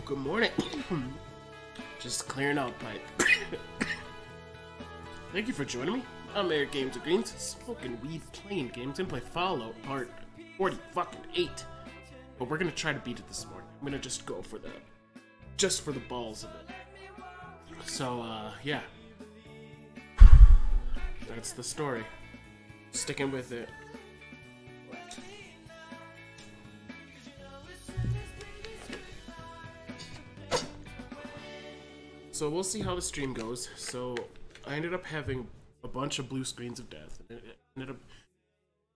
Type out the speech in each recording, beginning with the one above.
Good morning. Just clearing out pipe. Thank you for joining me. I'm Eric Games&Greenz, smoking weed, playing games, and play Fallout Part 48. But we're gonna try to beat it this morning. I'm gonna just go for the balls of it. So, yeah. That's the story. Sticking with it. So we'll see how the stream goes. So I ended up having a bunch of blue screens of death. It ended up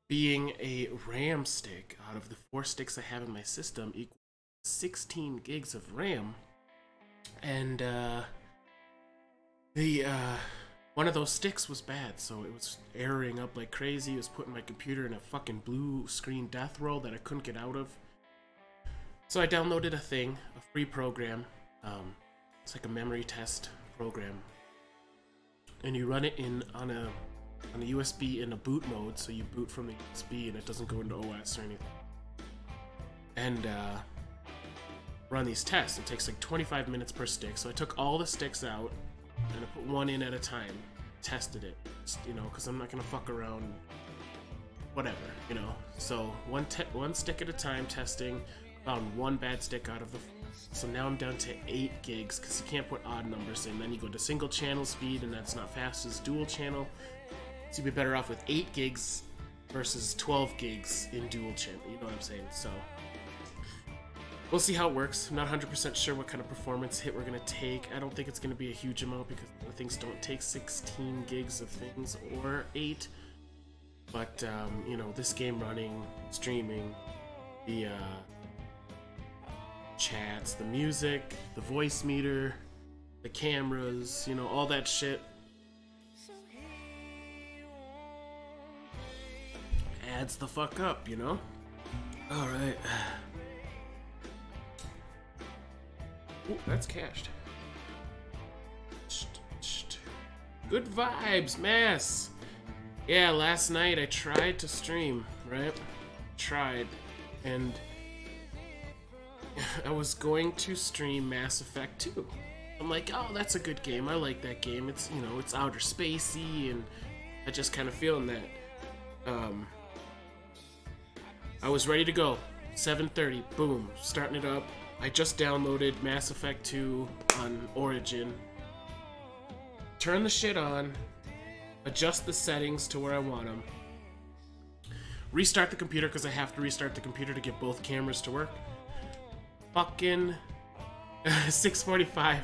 being a RAM stick out of the 4 sticks I have in my system equal 16 gigs of RAM. And one of those sticks was bad, so it was erroring up like crazy. It was putting my computer in a fucking blue screen death roll that I couldn't get out of. So I downloaded a free program. It's like a memory test program, and you run it on a USB in a boot mode, so you boot from the USB and it doesn't go into OS or anything. And run these tests. It takes like 25 minutes per stick. So I took all the sticks out and I put one in at a time, tested it, you know, because I'm not gonna fuck around, whatever, you know. So one stick at a time testing. Found one bad stick out of the 4. So now I'm down to 8 gigs because you can't put odd numbers in. Then you go to single channel speed, and that's not fast as dual channel. So you'd be better off with 8 gigs versus 12 gigs in dual channel. You know what I'm saying? So we'll see how it works. I'm not 100% sure what kind of performance hit we're going to take. I don't think it's going to be a huge amount because the things don't take 16 gigs of things or 8. But, you know, this game running, streaming, the chats, the music, the voice meter, the cameras, you know, all that shit adds the fuck up, you know? Alright. Ooh, that's cached. Good vibes, mass! Yeah, last night I tried to stream, right? And I was going to stream Mass Effect 2. I'm like, oh, that's a good game. I like that game. It's, you know, it's outer spacey, and I just kind of feeling that. I was ready to go. 7:30, boom, starting it up. I just downloaded Mass Effect 2 on Origin. Turn the shit on. Adjust the settings to where I want them. Restart the computer because I have to restart the computer to get both cameras to work. Fucking 6:45,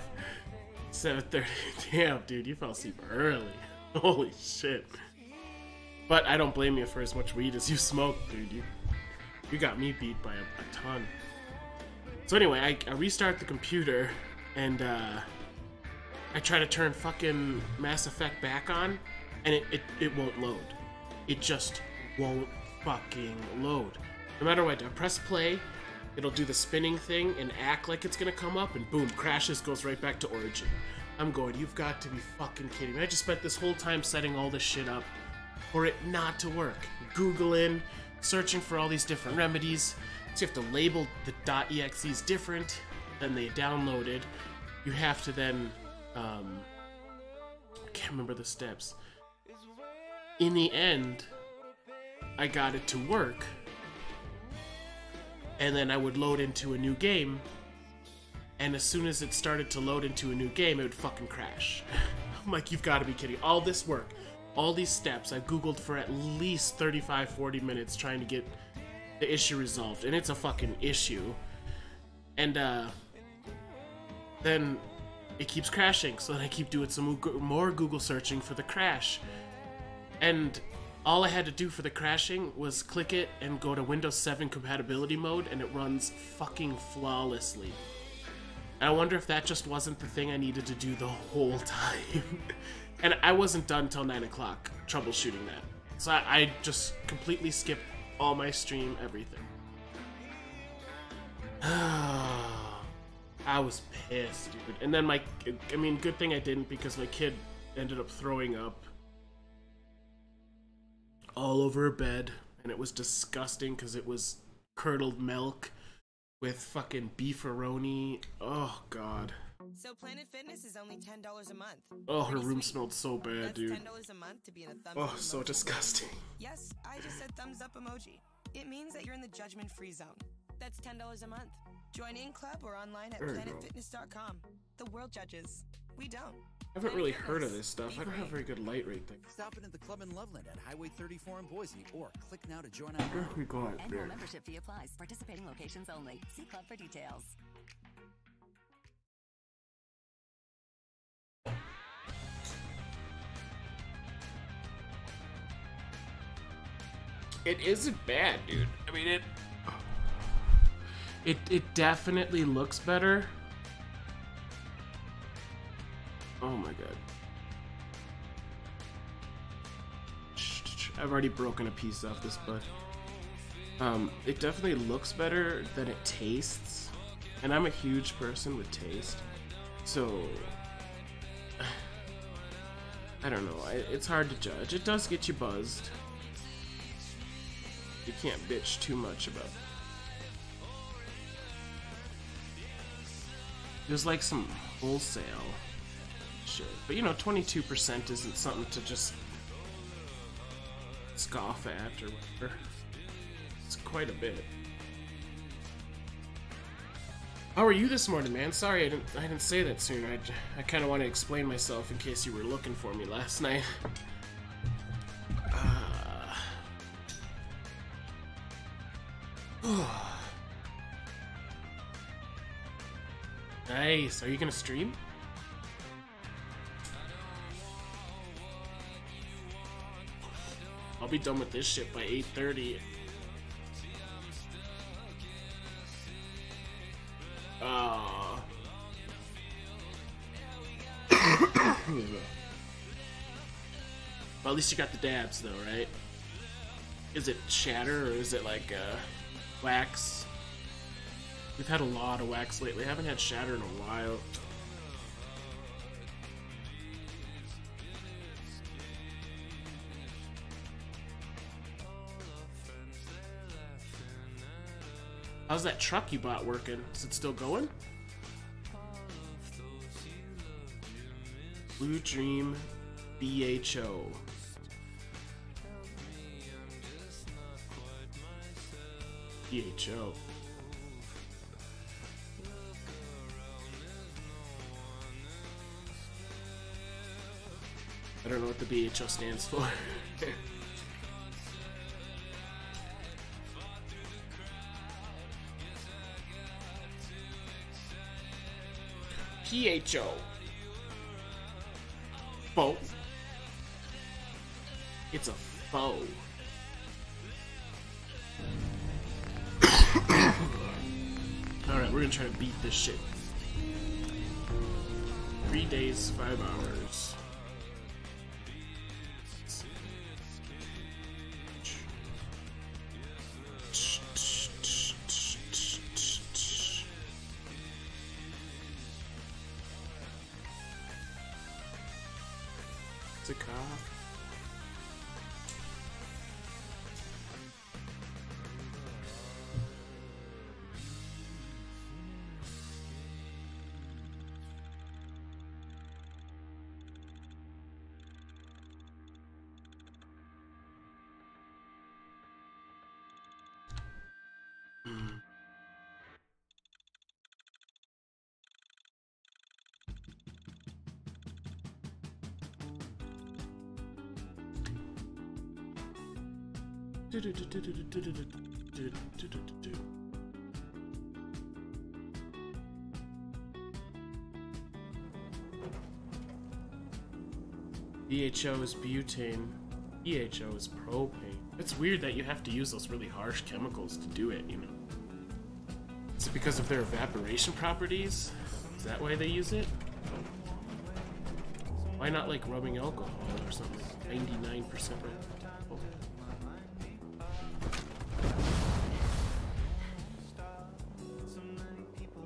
7:30. Damn, dude, you fell asleep early. Holy shit. But I don't blame you for as much weed as you smoke, dude. You got me beat by a ton. So anyway, I restart the computer and I try to turn fucking Mass Effect back on, and it won't load. It just won't fucking load. No matter what, I press play. It'll do the spinning thing and act like it's gonna come up, and boom, crashes, goes right back to Origin. I'm going, you've got to be fucking kidding me. I just spent this whole time setting all this shit up for it not to work. Googling, searching for all these different remedies. So you have to label the .exes different than they downloaded. You have to then, I can't remember the steps. In the end, I got it to work. And then I would load into a new game, and as soon as it started to load into a new game, it would fucking crash. I'm like, you've got to be kidding. All this work, all these steps, I googled for at least 35-40 minutes trying to get the issue resolved, and it's a fucking issue. And then it keeps crashing, so then I keep doing some more Google searching for the crash. And all I had to do for the crashing was click it and go to Windows 7 compatibility mode, and it runs fucking flawlessly. And I wonder if that just wasn't the thing I needed to do the whole time. And I wasn't done till 9 o'clock troubleshooting that. So I just completely skipped all my stream, everything. I was pissed, dude. And then I mean, good thing I didn't, because my kid ended up throwing up all over her bed. and it was disgusting because it was curdled milk with fucking beefaroni. Oh god. So Planet Fitness is only $10 a month. Oh, her Pretty room sweet. smelled so bad, That's dude. $10 a month to be in a thumbs Oh, up so emoji. disgusting. Yes, I just said thumbs up emoji. It means that you're in the judgment-free zone. That's $10 a month. Join in club or online at There you go. planetfitness.com. The world judges. We don't. I haven't really heard of this stuff. I don't have very good light rate thing. Stop in at the club in Loveland at Highway 34 in Boise, or click now to join our Where we go out Annual there? membership fee applies. Participating locations only. See club for details. It isn't bad, dude. I mean, it definitely looks better. Oh my god. I've already broken a piece off this, but it definitely looks better than it tastes. And I'm a huge person with taste, so I don't know. It's hard to judge. It does get you buzzed. You can't bitch too much about it. There's like some wholesale shit, but you know, 22% isn't something to just scoff at or whatever. It's quite a bit. How are you this morning, man? Sorry, I didn't say that sooner. I kind of want to explain myself in case you were looking for me last night. Nice. Are you gonna stream? I'll be done with this shit by 8:30. Well, at least you got the dabs, though, right? Is it shatter or is it like wax? We've had a lot of wax lately. I haven't had shatter in a while. How's that truck you bought working? Is it still going? Blue Dream BHO. BHO. I don't know what the BHO stands for. PHO. Foe. It's a foe. Alright, we're gonna try to beat this shit. 3 days, 5 hours. It's a cop. BHO is butane. EHO is propane. It's weird that you have to use those really harsh chemicals to do it, you know. Is it because of their evaporation properties? Is that why they use it? Why not like rubbing alcohol or something? 99% right?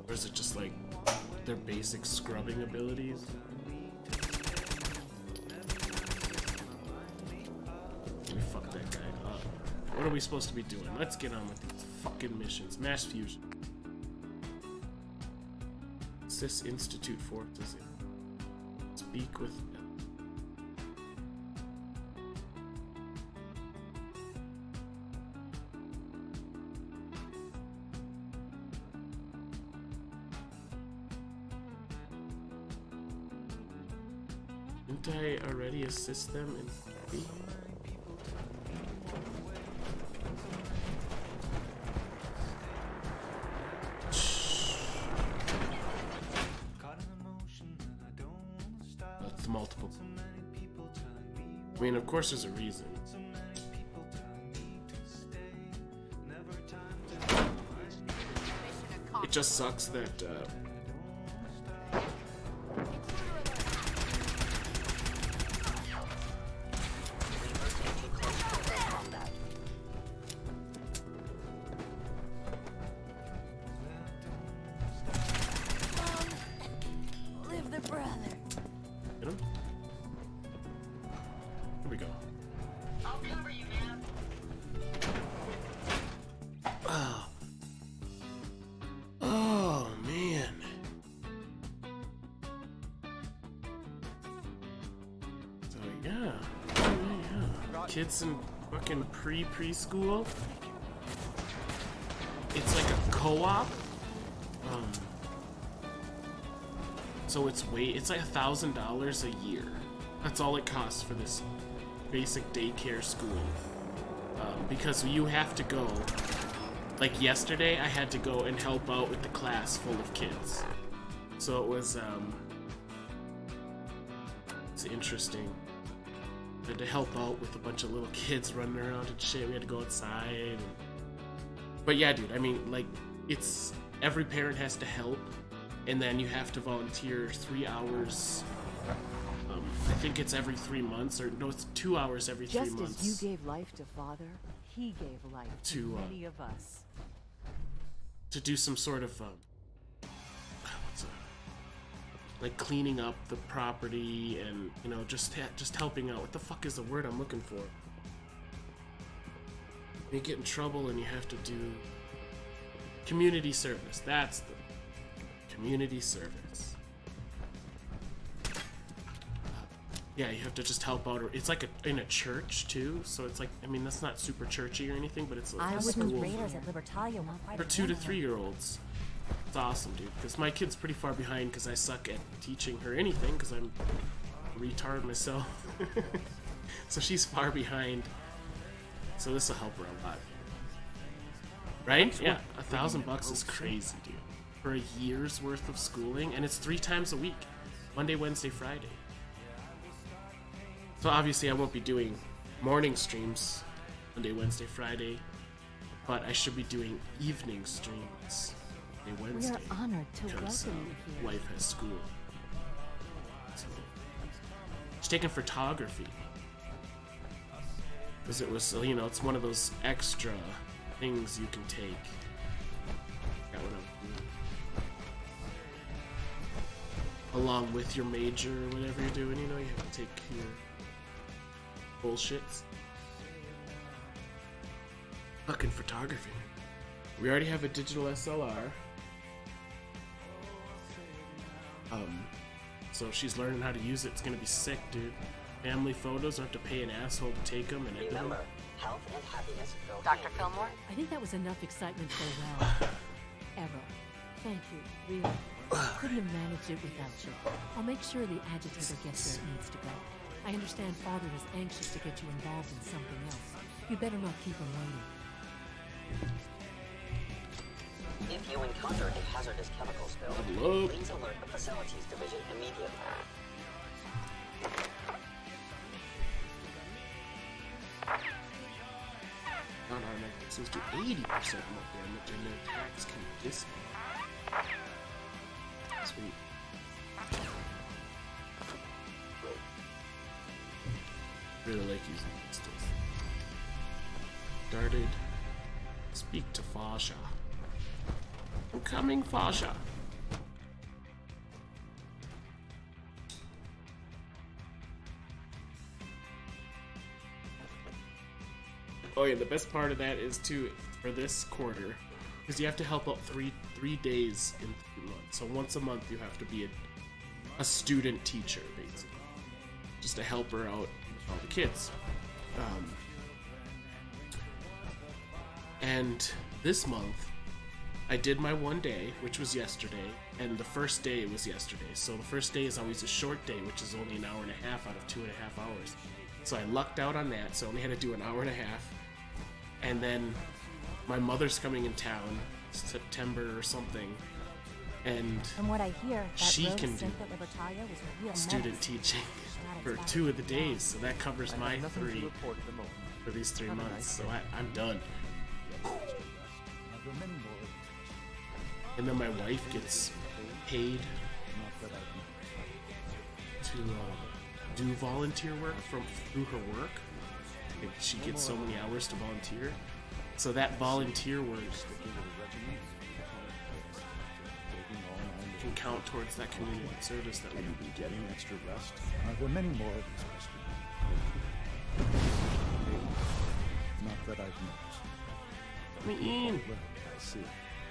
Or is it just like their basic scrubbing abilities? Let me fuck that guy up. what are we supposed to be doing? Let's get on with these fucking missions. Mass fusion. ASUS Institute Forces. Speak with them. Didn't I already assist them in therapy? That's multiple. I mean, of course there's a reason. It just sucks that kids in fucking preschool. It's like a co-op. So it's like $1,000 a year. That's all it costs for this basic daycare school. Because you have to go. Like yesterday, I had to go and help out with the class full of kids. So it was it's interesting. We had to help out with a bunch of little kids running around and shit. We had to go outside. But yeah, dude, I mean, like, it's every parent has to help, and then you have to volunteer 3 hours. I think it's every 3 months, or no, it's 2 hours every 3 months. Just as you gave life to Father, he gave life to many of us. To do some sort of like cleaning up the property and, you know, just helping out. What the fuck is the word I'm looking for? You get in trouble and you have to do community service. That's the community service. Yeah, you have to just help out. It's like in a church too, so it's like, I mean, that's not super churchy or anything, but it's like a school for 2 to 3 year olds. It's awesome, dude, because my kid's pretty far behind because I suck at teaching her anything because I'm a retard myself. So she's far behind. So this will help her a lot. Right? Yeah, $1,000 is crazy, dude. For a year's worth of schooling, and it's 3 times a week. Monday, Wednesday, Friday. So obviously I won't be doing morning streams Monday, Wednesday, Friday, but I should be doing evening streams Wednesday. We are honored to because welcome you here. wife has school. So she's taking photography because it was, you know, it's one of those extra things you can take. Got what I'm doing. Along with your major or whatever you're doing, you know, you have to take your bullshits. Fucking photography. We already have a digital SLR. So she's learning how to use it. It's gonna be sick, dude. Family photos, don't have to pay an asshole to take them and edit them. Health and happiness go Dr. Fillmore? I think that was enough excitement for a while. Ever. Thank you, really. Couldn't have managed it without you. I'll make sure the agitator gets where it needs to go. I understand Father is anxious to get you involved in something else. You better not keep him waiting. If you encounter a hazardous chemical spill, please alert the facilities division immediately. Non-automatic missiles do 80% more damage and their attacks can disarm. Sweet. Really like using pistols. Darted. Speak to Fasha. I'm coming, Fasha. Oh yeah, the best part of that is too, for this quarter, because you have to help out three days in 3 months. So once a month you have to be a student teacher, basically. Just to help her out with all the kids. And this month, I did my 1 day, which was yesterday, and the first day was yesterday. So the first day is always a short day, which is only an hour and a half out of 2.5 hours. So I lucked out on that, so I only had to do an hour and a half. And then my mother's coming in town, September or something, and from what I hear, that she can do was student teaching for 2 of the days, so that covers my 3 for these 3 months. So I'm done. And then my wife gets paid to do volunteer work through her work. Like, she gets so many hours to volunteer. So that volunteer work can count towards that community service that we be getting extra rest. Are there many more of these questions? Not that I've noticed. Let me in. Well, I see.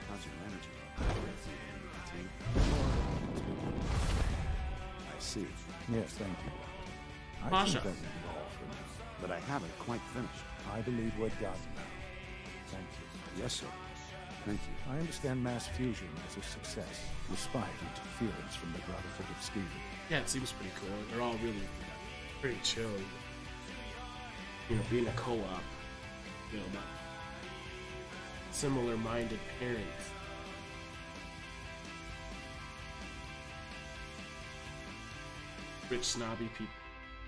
How's your energy? I see. Yes, thank you. I Masha. think that will be all for now. But I haven't quite finished. I believe we're done now. Thank you. Yes, sir. Thank you. I understand mass fusion is a success, despite interference from the Brotherhood of Steel. Yeah, it seems pretty cool. They're all really pretty chill. You know, being a co-op, you know, not similar-minded parents. Rich snobby people.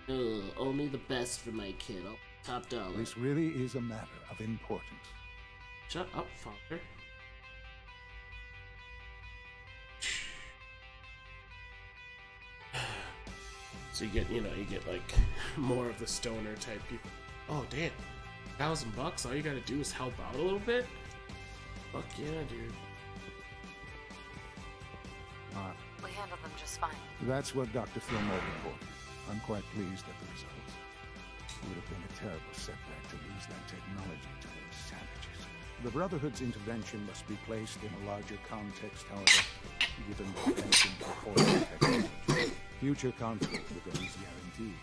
Ugh, only the best for my kid. Oh, top dollar. This really is a matter of importance. Shut up, father. So you get like more of the stoner type people. Oh damn, $1,000. All you gotta do is help out a little bit. Fuck yeah, dude. We handled them just fine. That's what Dr. Fillmore reported. I'm quite pleased at the results. It would have been a terrible setback to lose that technology to those savages. The Brotherhood's intervention must be placed in a larger context, however, given the attention to foreign technology. Future conflict with them is guaranteed.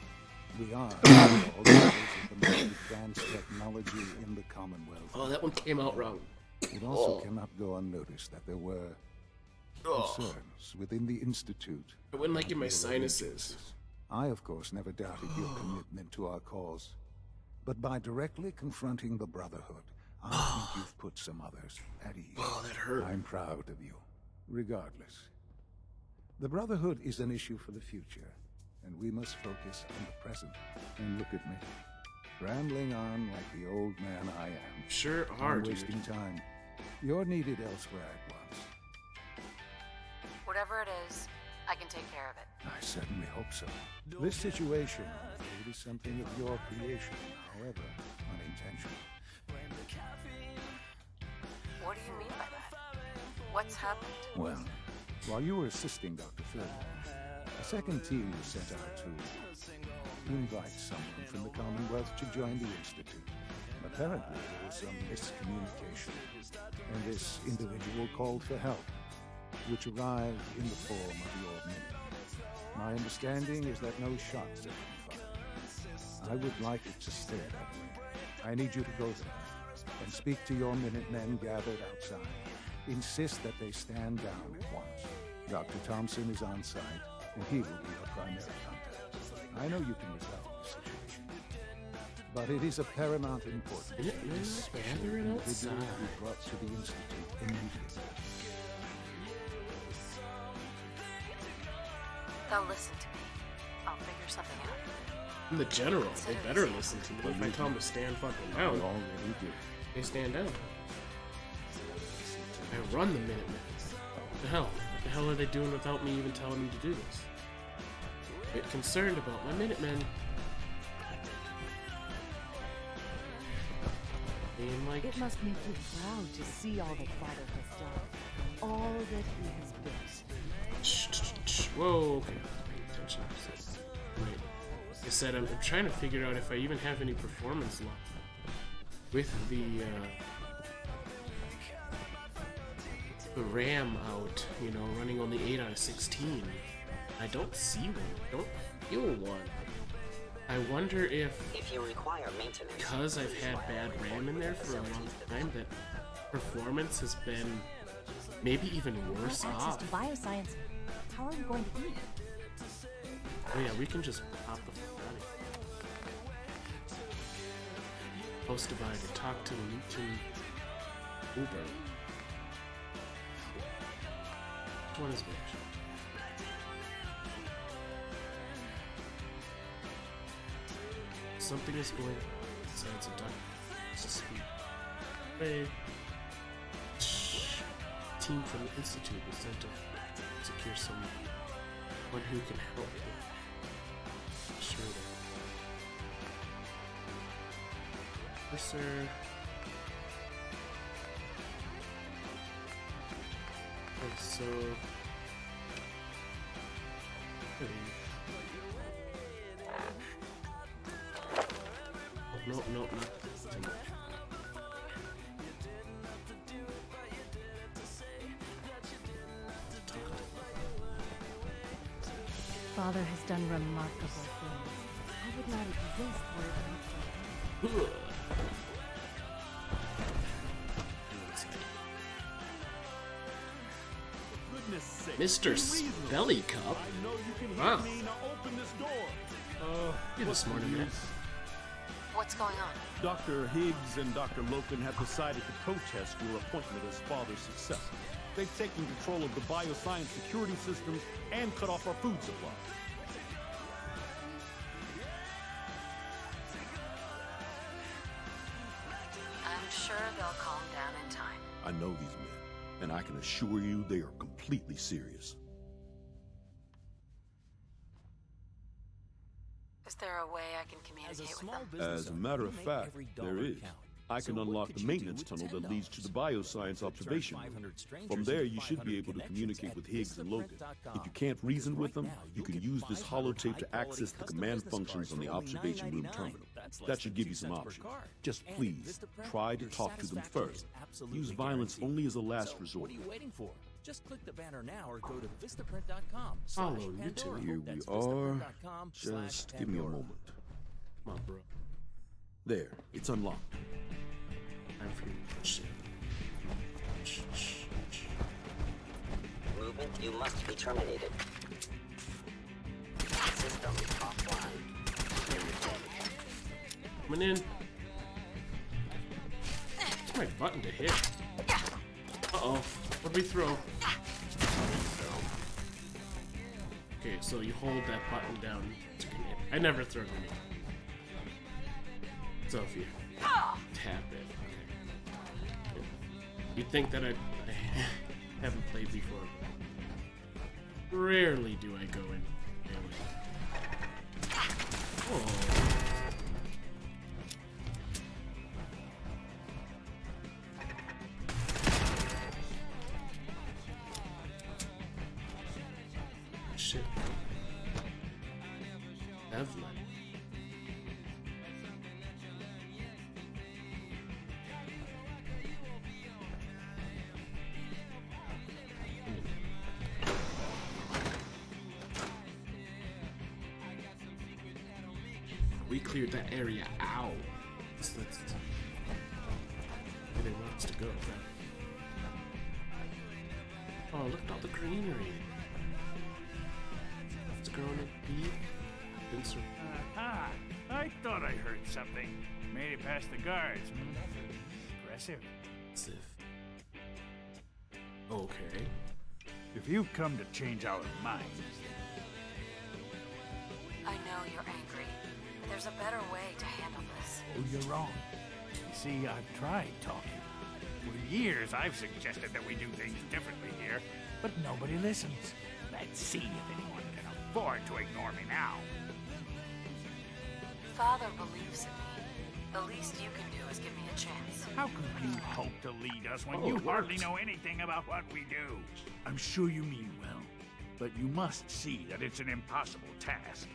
We are, after all, the most advanced technology in the Commonwealth. Oh, that one came out wrong. It also cannot go unnoticed that there were concerns within the Institute. I wouldn't like in my sinuses. I, of course, never doubted your commitment to our cause. But by directly confronting the Brotherhood, I think you've put some others at ease. Oh, that hurt. I'm proud of you. Regardless, the Brotherhood is an issue for the future, and we must focus on the present. And look at me, rambling on like the old man I am. Sure are, I'm dude. wasting time. You're needed elsewhere at once. Whatever it is, I can take care of it. I certainly hope so. This situation, it is something of your creation, however unintentional. What do you mean by that? What's happened? Well, while you were assisting Dr. Fillmore, a second team was sent out to invite someone from the Commonwealth to join the Institute. Apparently, there was some miscommunication, and this individual called for help, which arrived in the form of your minute. My understanding is that no shots have been fired. I would like it to stay that way. I need you to go there and speak to your Minutemen gathered outside. Insist that they stand down at once. Dr. Thompson is on site, and he will be your primary contact. I know you can resolve this situation, but it is of paramount importance that this special individual be brought to the Institute immediately. They'll listen to me. I'll figure something out. I'm the general. They better listen to me. If I tell them to stand fucking down, they stand down. I run the Minutemen. What the hell? What the hell are they doing without me even telling me to do this? A bit concerned about my Minutemen. Being like... It must make you proud to see all that Father has done. All that he has built. Whoa, okay. Pay attention. Right. Like I said, I'm trying to figure out if I even have any performance locked. with the RAM out, you know, running on the 8 out of 16. I don't see one. I don't feel one. I wonder if you require maintenance, because I've had bad RAM in there for a long time, that performance has been maybe even worse off. To bioscience. How are we going to eat? Oh yeah, we can just pop the running. Post divider, talk to Luton Uber. Which one is which? Something is going besides a duck. It's a speed. Hey. Team from the Institute was sent to secure someone who can help them. Sure that. Corsair. Okay, so. Nope, nope, not too much. Father has done remarkable things. I would not exist were it not for him. Mr. Smelly Cup? Wow. You're the smarter man. What's going on? Dr. Higgs and Dr. Loken have decided to protest your appointment as father's successor. They've taken control of the bioscience security systems and cut off our food supply. I'm sure they'll calm down in time. I know these men, and I can assure you they are completely serious. Is there a way I can communicate with them? As a matter of fact, there is. I can unlock the maintenance tunnel that leads to the bioscience observation room. From there, you should be able to communicate with Higgs and Logan. If you can't reason with them, you can use this holotape to access the command functions on the observation room terminal. That should give you some options. Just please, try to talk to them first. Use violence only as a last resort. What are you waiting for? Just click the banner now or go to vistaprint.com. Follow YouTube. Here we are. Just give me a moment. Come on, bro. There, it's unlocked. I'm free. Shit. movement, you must be terminated. System offline. Coming in. What's my button to hit? Uh-oh. What'd we throw? Okay, so you hold that button down to command. I never throw grenade. So if you tap it, okay. You'd think that I haven't played before. Rarely do I go in. Oh. Shit. Evelyn. We cleared that area out. That's where they want us to go. Oh, look at all the greenery. It's growing a bee. I thought I heard something. Made it past the guards. Impressive. As if. Okay. If you've come to change our minds. I know you're angry. There's a better way to handle this. Oh, you're wrong. You see, I've tried talking. For years, I've suggested that we do things differently here, but nobody listens. Let's see if anyone can afford to ignore me now. Father believes in me. The least you can do is give me a chance. How could you hope to lead us when Oh, you it hardly worked. know anything about what we do? I'm sure you mean well, but you must see that it's an impossible task.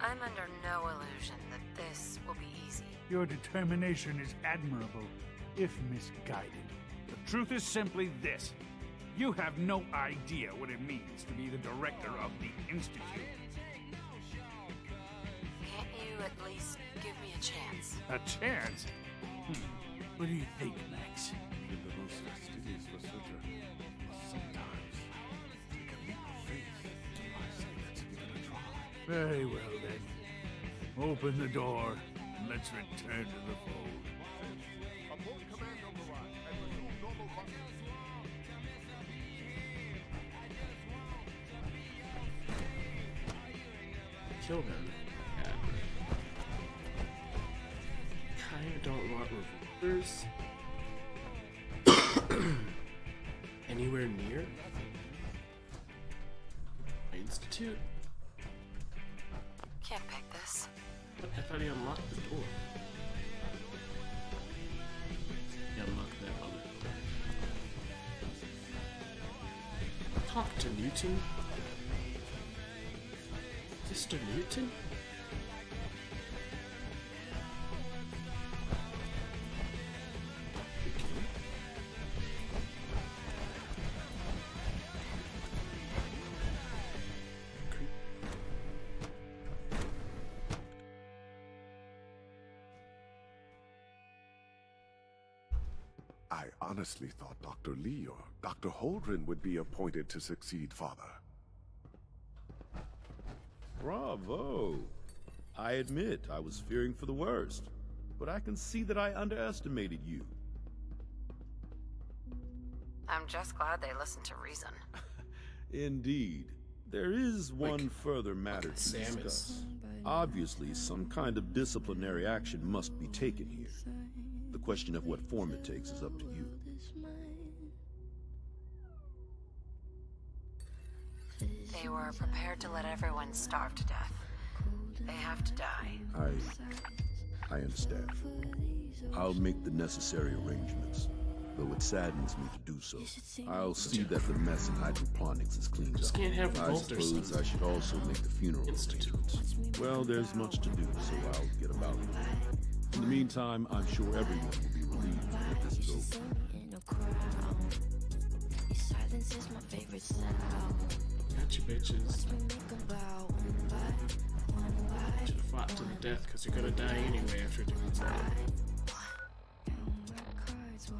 I'm under no illusion that this will be easy. Your determination is admirable, if misguided. The truth is simply this. You have no idea what it means to be the director of the Institute. Can't you at least give me a chance? A chance? What do you think, Max? You're the most fastidious researcher. Sometimes take a leap of faith. I say let's give it a try. Very well, then. Open the door, and let's return to the fold. Uphold command override and resume normal function. Kill them. Yeah. Kinda don't want revolvers. Anywhere near? My institute? Can't pick this. But I thought he unlocked the door. He unlocked that other door. Talk to Newton? Mr. Newton? I honestly thought Dr. Lee or Dr. Holdren would be appointed to succeed Father. Bravo! I admit I was fearing for the worst, but I can see that I underestimated you. I'm just glad they listened to reason. Indeed. There is one further matter to discuss. Obviously, some kind of disciplinary action must be taken here. The question of what form it takes is up to you. They were prepared to let everyone starve to death. They have to die. I understand. I'll make the necessary arrangements, though it saddens me to do so. I'll see that the mess in hydroponics is cleaned up. Can't have I suppose I should also make the funeral arrangements. Well, there's much to do, so I'll get about it. In the meantime, I'm sure everyone will be relieved that this is over. Got you, bitches. Should have fought to the death, because you're gonna die anyway after doing that.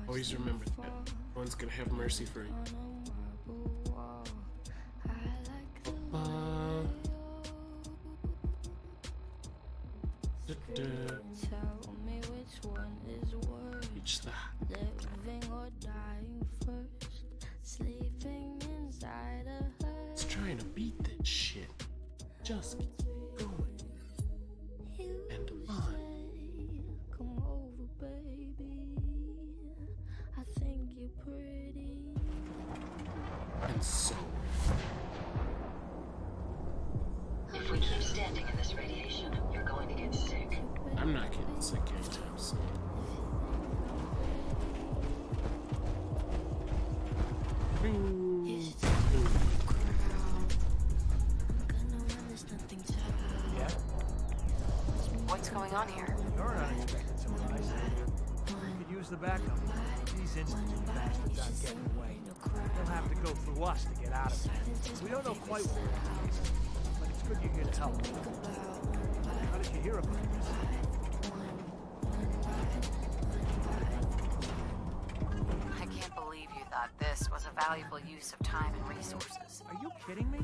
Always remember that. No one's gonna have mercy for you. Reach the It's trying to beat that shit. Just keep going. And on. Come over, baby. I think you're pretty. And so. If we keep standing in this radiation, you're going to get sick. I'm not getting sick anytime soon. Yeah? What's going on here? You're an unexpected surprise. We could use the backup. These Institute bastards aren't getting away. They'll have to go through us to get out of it. We don't know quite what we're doing, but it's good you're here to help. How did you hear about this? I can't believe you thought this was a valuable use of time and resources. Are you kidding me?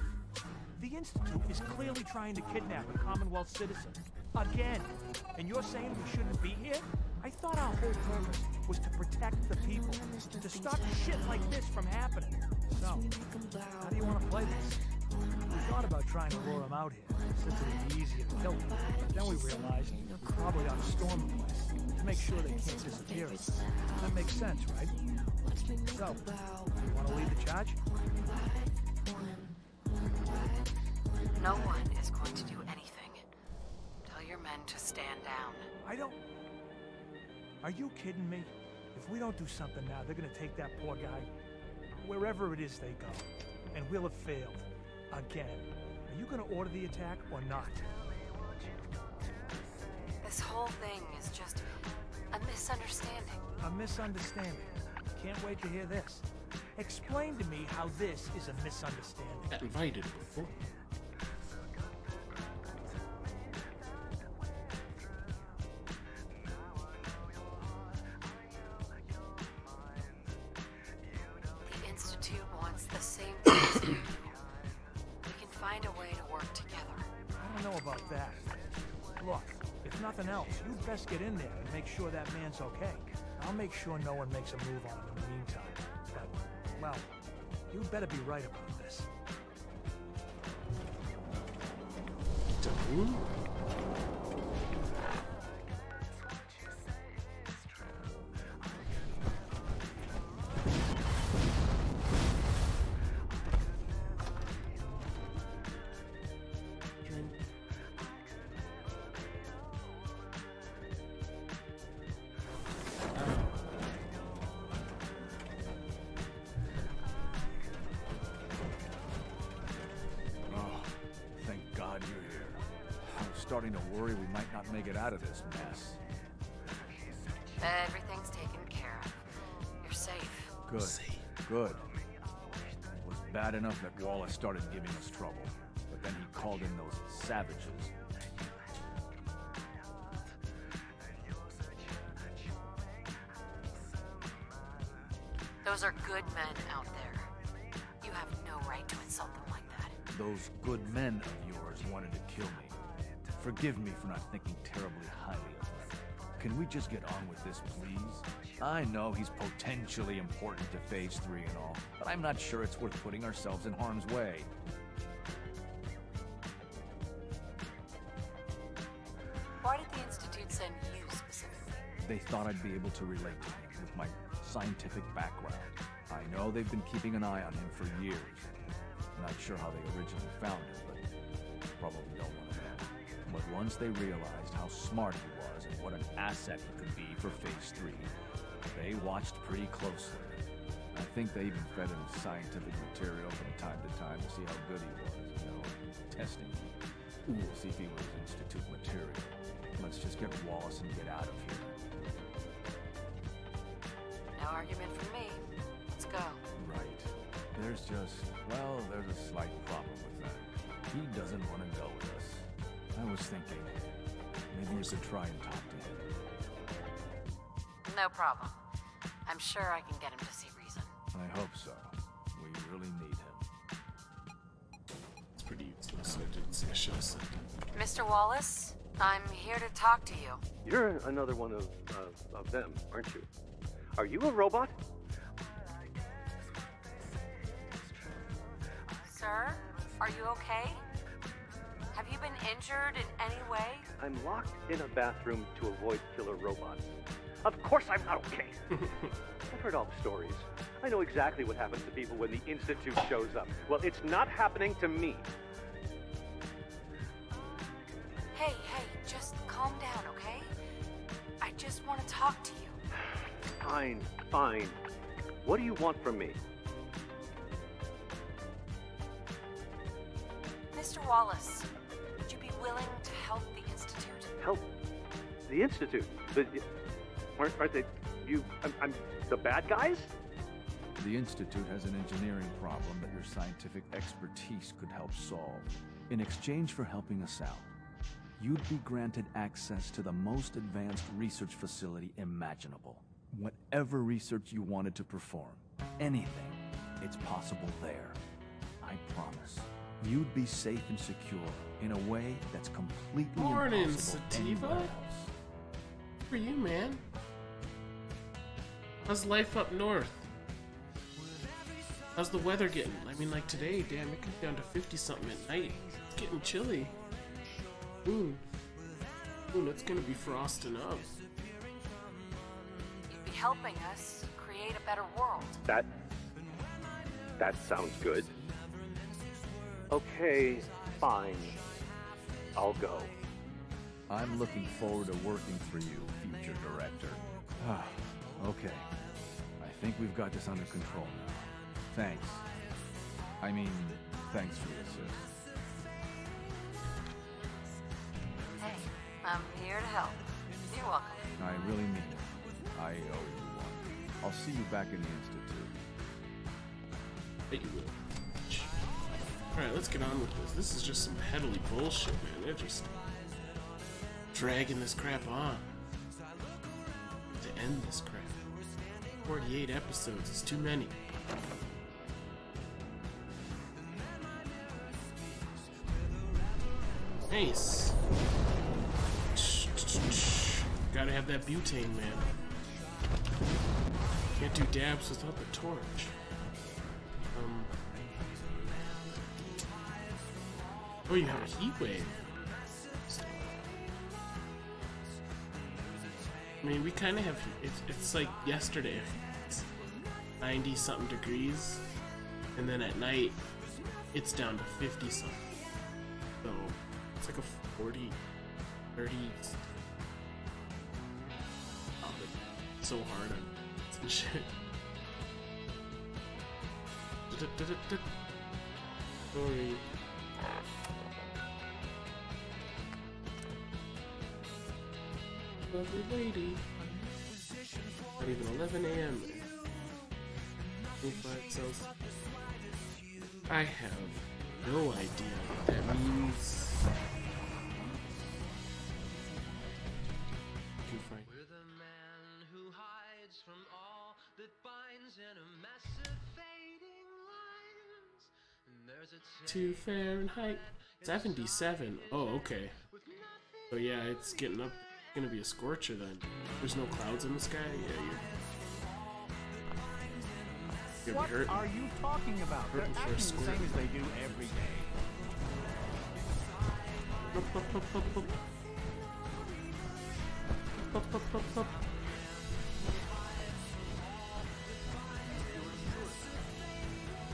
The Institute is clearly trying to kidnap a Commonwealth citizen. Again. And you're saying we shouldn't be here? I thought our whole purpose was to protect the people. To stop shit like this from happening. So, how do you want to play this? We thought about trying to lure them out here, since it would be easier to kill them. But then we realized we probably ought to storm the place to make sure they can't disappear. That makes sense, right? So, you want to lead the charge? No one is going to do anything. Tell your men to stand down. I don't... Are you kidding me? If we don't do something now, they're gonna take that poor guy wherever it is they go. And we'll have failed. Again. Are you gonna order the attack or not? This whole thing is just a misunderstanding. A misunderstanding? Can't wait to hear this. Explain to me how this is a misunderstanding. Got invited before. The Institute wants the same thing as you. We can find a way to work together. I don't know about that. Look, if nothing else, you'd best get in there and make sure that man's okay. I'll make sure no one makes a move on him in the meantime. But, well, you'd better be right about this. Done? Starting to worry we might not make it out of this mess. Everything's taken care of. You're safe. Good. Good. It was bad enough that Wallace started giving us trouble, but then he called in those savages. Those are good men out there. You have no right to insult them like that. Those good men of yours wanted to kill me. Forgive me for not thinking terribly highly of them. Can we just get on with this, please? I know he's potentially important to Phase 3 and all, but I'm not sure it's worth putting ourselves in harm's way. Why did the Institute send you specifically? They thought I'd be able to relate to him with my scientific background. I know they've been keeping an eye on him for years. Not sure how they originally found him, but probably don't want to know. But once they realized how smart he was and what an asset he could be for Phase 3, they watched pretty closely. I think they even fed him scientific material from time to time to see how good he was, you know, testing him. See if he was Institute material. Let's just get Wallace and get out of here. No argument from me. Let's go. Right. There's just, well, there's a slight problem with that. He doesn't want to go with us. I was thinking, maybe you should try and talk to him. No problem. I'm sure I can get him to see reason. I hope so. We really need him. It's pretty useless. I didn't say I should have said that. Mr. Wallace, I'm here to talk to you. You're another one of them, aren't you? Are you a robot? Sir, are you okay? Have you been injured in any way? I'm locked in a bathroom to avoid killer robots. Of course I'm not okay. I've heard all the stories. I know exactly what happens to people when the Institute shows up. Well, it's not happening to me. Hey, just calm down, okay? I just want to talk to you. Fine. What do you want from me? Mr. Wallace, would you be willing to help the Institute? Help? The Institute? Aren't they... I'm the bad guys? The Institute has an engineering problem that your scientific expertise could help solve. In exchange for helping us out, you'd be granted access to the most advanced research facility imaginable. Whatever research you wanted to perform, anything, it's possible there. I promise. You'd be safe and secure in a way that's completely impossible anywhere else. For you, man. How's life up north? How's the weather getting? I mean, like today, damn, it comes down to 50-something at night. It's getting chilly. Ooh, it's gonna be frosting up. You'd be helping us create a better world. That sounds good. Okay, fine. I'll go. I'm looking forward to working for you, future director. Okay. I think we've got this under control now. Thanks. Thanks for the assist. I'm here to help. You're welcome. I really mean it. I owe you one. I'll see you back in the Institute. Bet you will. Alright, let's get on with this. This is just some peddly bullshit, man. They're just dragging this crap on to end this crap. 48 episodes is too many. Nice. Gotta have that butane, man. Can't do dabs without the torch. Oh, you have a heat wave. I mean, we kind of have. It's like yesterday. It's 90-something degrees, and then at night, it's down to 50-something. So it's like a 40, 30. Oh, so hard on some shit. Sorry. Lovely lady. Not even 11 a.m. 25 Celsius. I have no idea what that means. We're the man who hides from all that binds in a massive fading lines. And there's a 2 Fahrenheit 77. Oh, okay. So yeah, it's getting up. Gonna be a scorcher then. There's no clouds in the sky. Yeah, you're What hurt. are you talking about? They're acting the same as they do every day.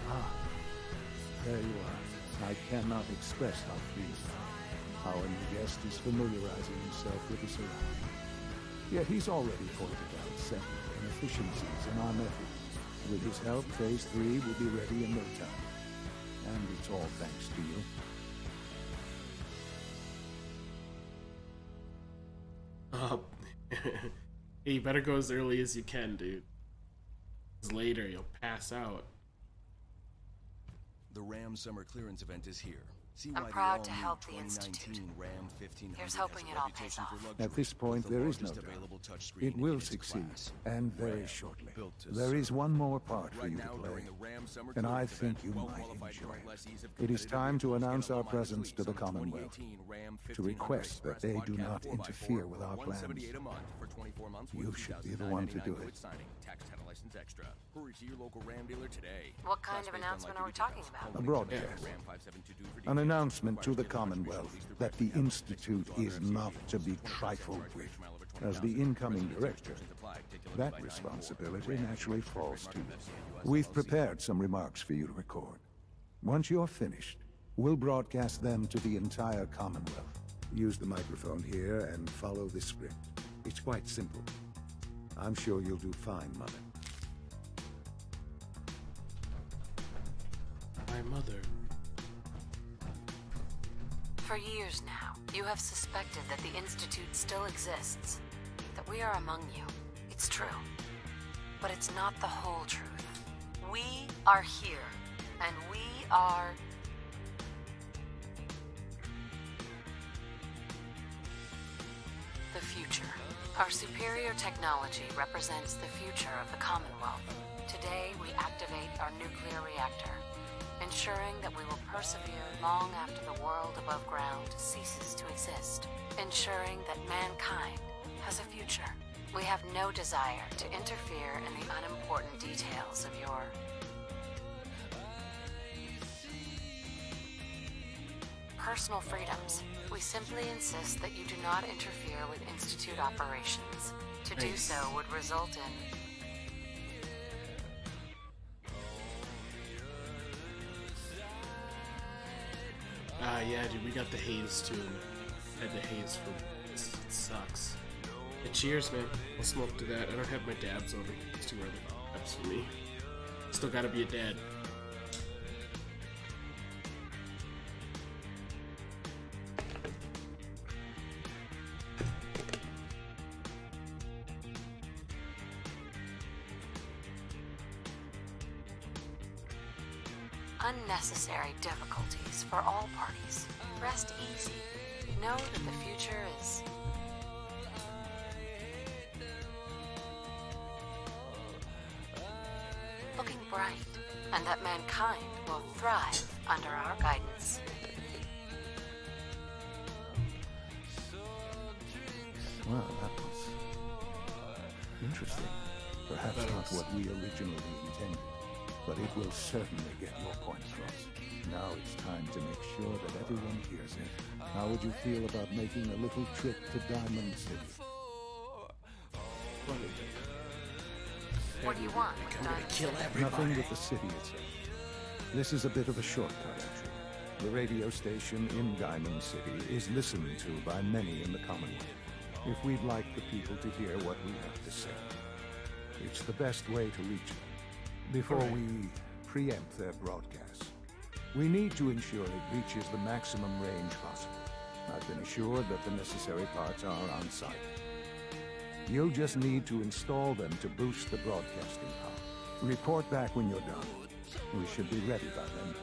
Ah, there you are. I cannot express how pleased I am. Our new guest is familiarizing himself with the surroundings. Yet he's already pointed out several inefficiencies in our method. With his help, Phase 3 will be ready in no time. And it's all thanks to you. You better go as early as you can, dude. 'Cause later you'll pass out. The RAM Summer Clearance event is here. I'm proud to help the Institute. Here's hoping it all pays off. At this point, there is no doubt. It will succeed, and very shortly. There is one more part for you to play, and I think you might enjoy it. It is time to announce our presence to the Commonwealth, to request that they do not interfere with our plans. You should be the one to do it. What kind of announcement are we talking about? A broadcast. An announcement to the Commonwealth that the Institute is not to be trifled with. As the incoming director, that responsibility naturally falls to you. We've prepared some remarks for you to record. Once you're finished, we'll broadcast them to the entire Commonwealth. Use the microphone here and follow the script. It's quite simple. I'm sure you'll do fine, Mother. My mother. For years now, you have suspected that the Institute still exists, that we are among you. It's true, but it's not the whole truth. We are here, and we are... the future. Our superior technology represents the future of the Commonwealth. Today, we activate our nuclear reactor, ensuring that we will persevere long after the world above ground ceases to exist, ensuring that mankind has a future. We have no desire to interfere in the unimportant details of your personal freedoms. We simply insist that you do not interfere with Institute operations. To do so would result in yeah, dude, we got the haze too. Had the haze for it sucks. Hey, cheers, man. I'll smoke to that. I don't have my dabs over. It's too early. Dabs for me. Still gotta be a dad. unnecessary difficulties for all parties. Rest easy. Know that the future is looking bright, and that mankind will thrive under our guidance. Well, that was interesting. Perhaps not what we originally intended, but it will certainly get your point across. Now it's time to make sure that everyone hears it. How would you feel about making a little trip to Diamond City? What do you want? I'm gonna kill everybody. Nothing with the city itself. This is a bit of a shortcut, actually. The radio station in Diamond City is listened to by many in the Commonwealth. If we'd like the people to hear what we have to say, it's the best way to reach them. Before we preempt their broadcasts, we need to ensure it reaches the maximum range possible. I've been assured that the necessary parts are on site. You'll just need to install them to boost the broadcasting power. Report back when you're done. We should be ready by then.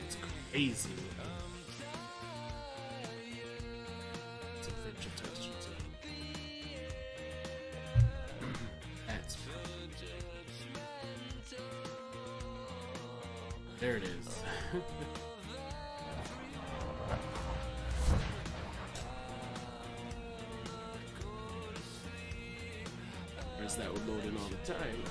It's crazy. It's a virtual texture too. That's there it is. Whereas that would load in all the time.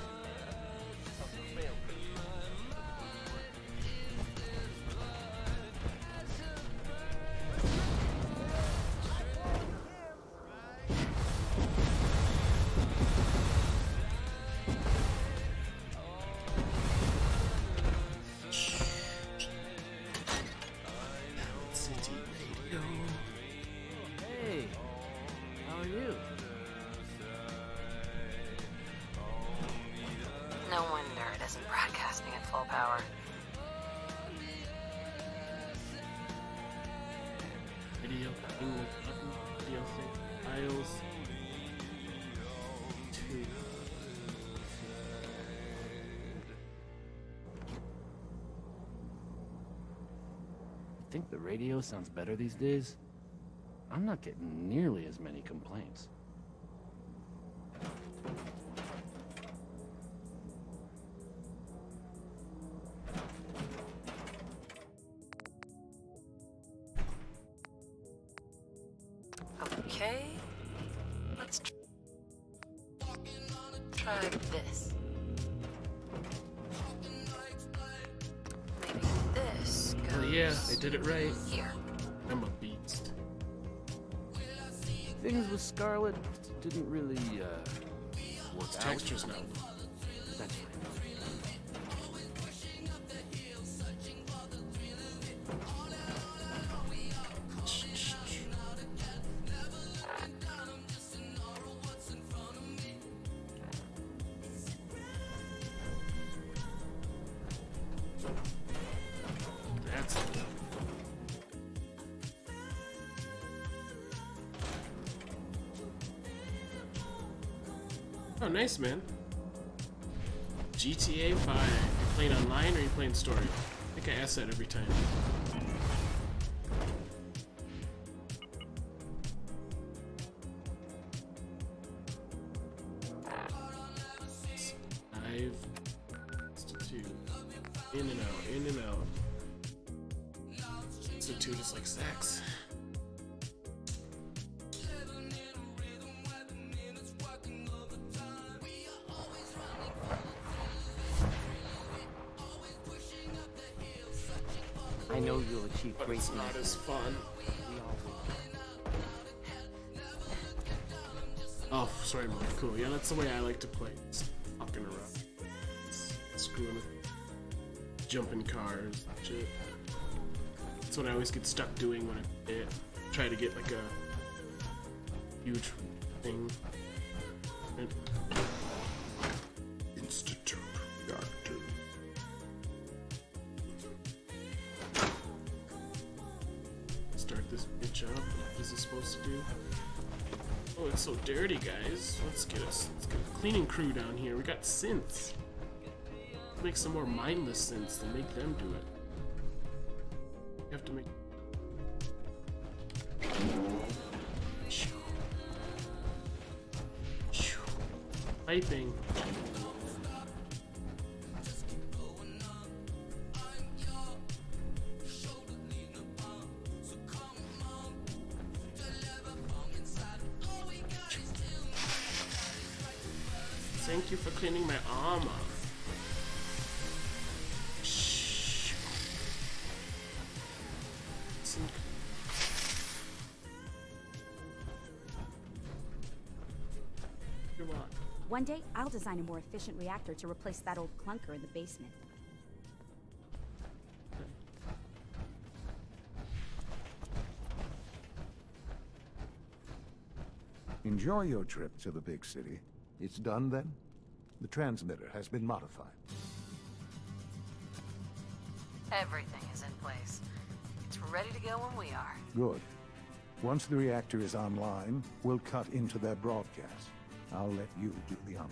No wonder it isn't broadcasting at full power. Video, English button, video sync, files, 2. Think the radio sounds better these days? I'm not getting nearly as many complaints. Okay, let's try this. Maybe this goes. Oh yeah, they did it right. Here. I'm a beast. Things with Scarlet didn't really work out. Textures now. That's right. Oh, nice, man. GTA 5. You playing online or you playing story? I think I ask that every time. I've institute. In and out, in and out. Institute is like sex. I know you'll achieve But great it's things. not as fun. Oh, sorry, Mom. Cool. Yeah, that's the way I like to play. Just fucking around. Screwing with jumping cars and shit. That's what I always get stuck doing when I try to get like a huge thing. Institute. start this bitch up. What is it supposed to do? Oh, it's so dirty, guys. Let's get a cleaning crew down here. We got synths. Let's make some more mindless synths and make them do it. You have to make. Piping. Thank you for cleaning my armor. One day, I'll design a more efficient reactor to replace that old clunker in the basement. Enjoy your trip to the big city. It's done then? The transmitter has been modified. Everything is in place. It's ready to go when we are. Good. Once the reactor is online, we'll cut into their broadcast. I'll let you do the honors.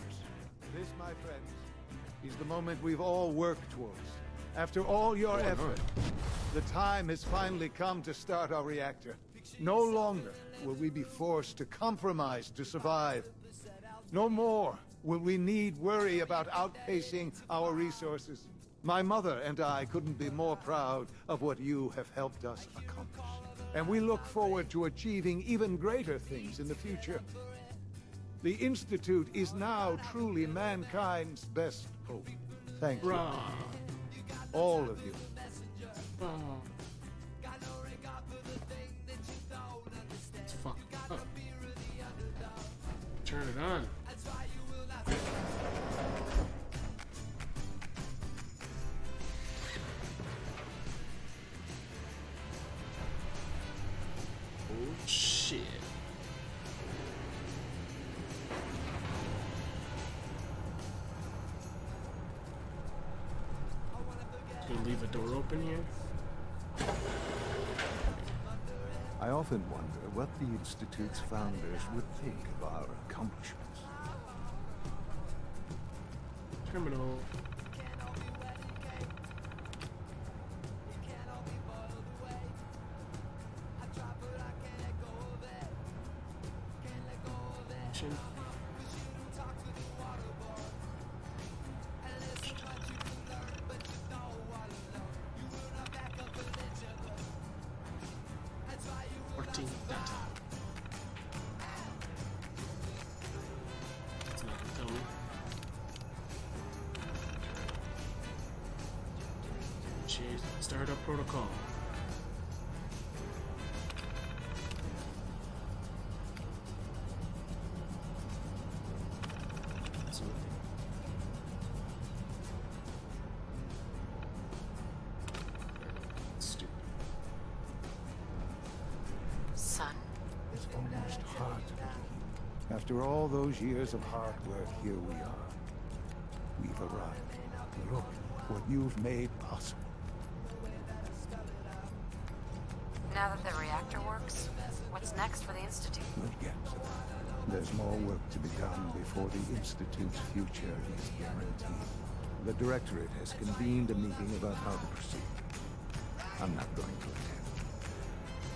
This, my friends, is the moment we've all worked towards. After all your effort, the time has finally come to start our reactor. No longer will we be forced to compromise to survive. No more will we need worry about outpacing our resources. My mother and I couldn't be more proud of what you have helped us accomplish. And we look forward to achieving even greater things in the future. The Institute is now truly mankind's best hope. Thank you. All of you. It's fucked up. Turn it on. Oh shit. Gonna leave a door open here. I often wonder what the Institute's founders would think of our accomplishments. Terminal. Startup protocol. Stupid. Son. It's almost hard to believe. After all those years of hard work, here we are. We've arrived. Look what you've made possible. Now that the reactor works, what's next for the Institute? We'll get to that. There's more work to be done before the Institute's future is guaranteed. The Directorate has convened a meeting about how to proceed. I'm not going to attend.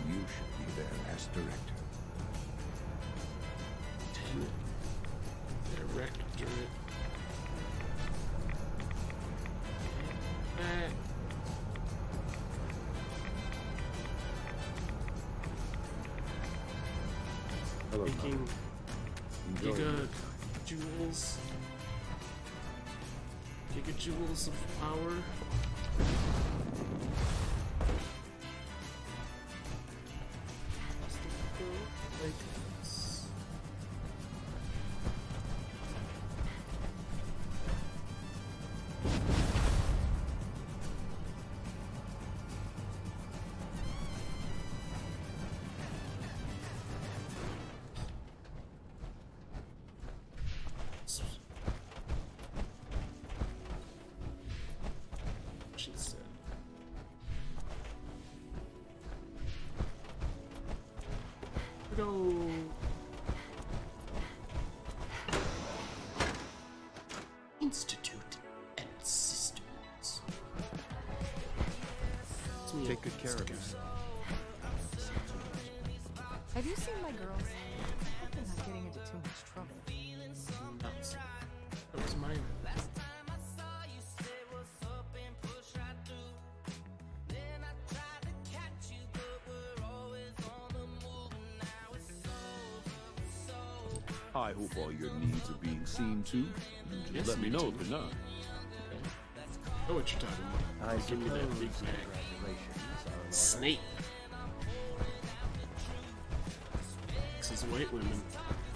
You should be there as Director. Damn it. Directorate. Making gigajoules of power. Like this. Go. Institute and Systems. Take good care of yourself. Have you seen my girls? I hope they're not getting into too much trouble. Nuts. That was mine. I hope all your needs are being seen to. Yes, Let me know if they're not. I know what you're talking about. Give me that Big Mac. Snake. This is white women.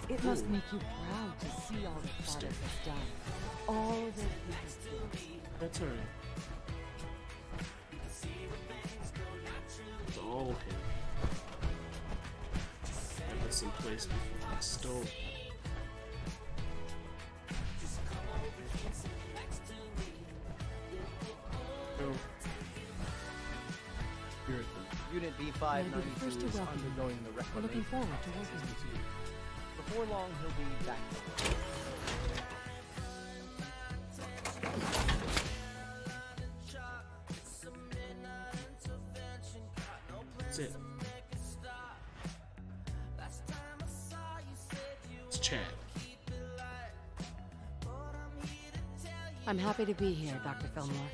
It must make you proud to see all that Father has done. All that he has done. That's alright. It's all him. Have this in place before it's stolen. Unit B592 is undergoing the reclamation. We're looking forward to working with you. Before long, he'll be back. That's it. It's Chad. I'm happy to be here, Dr. Fillmore.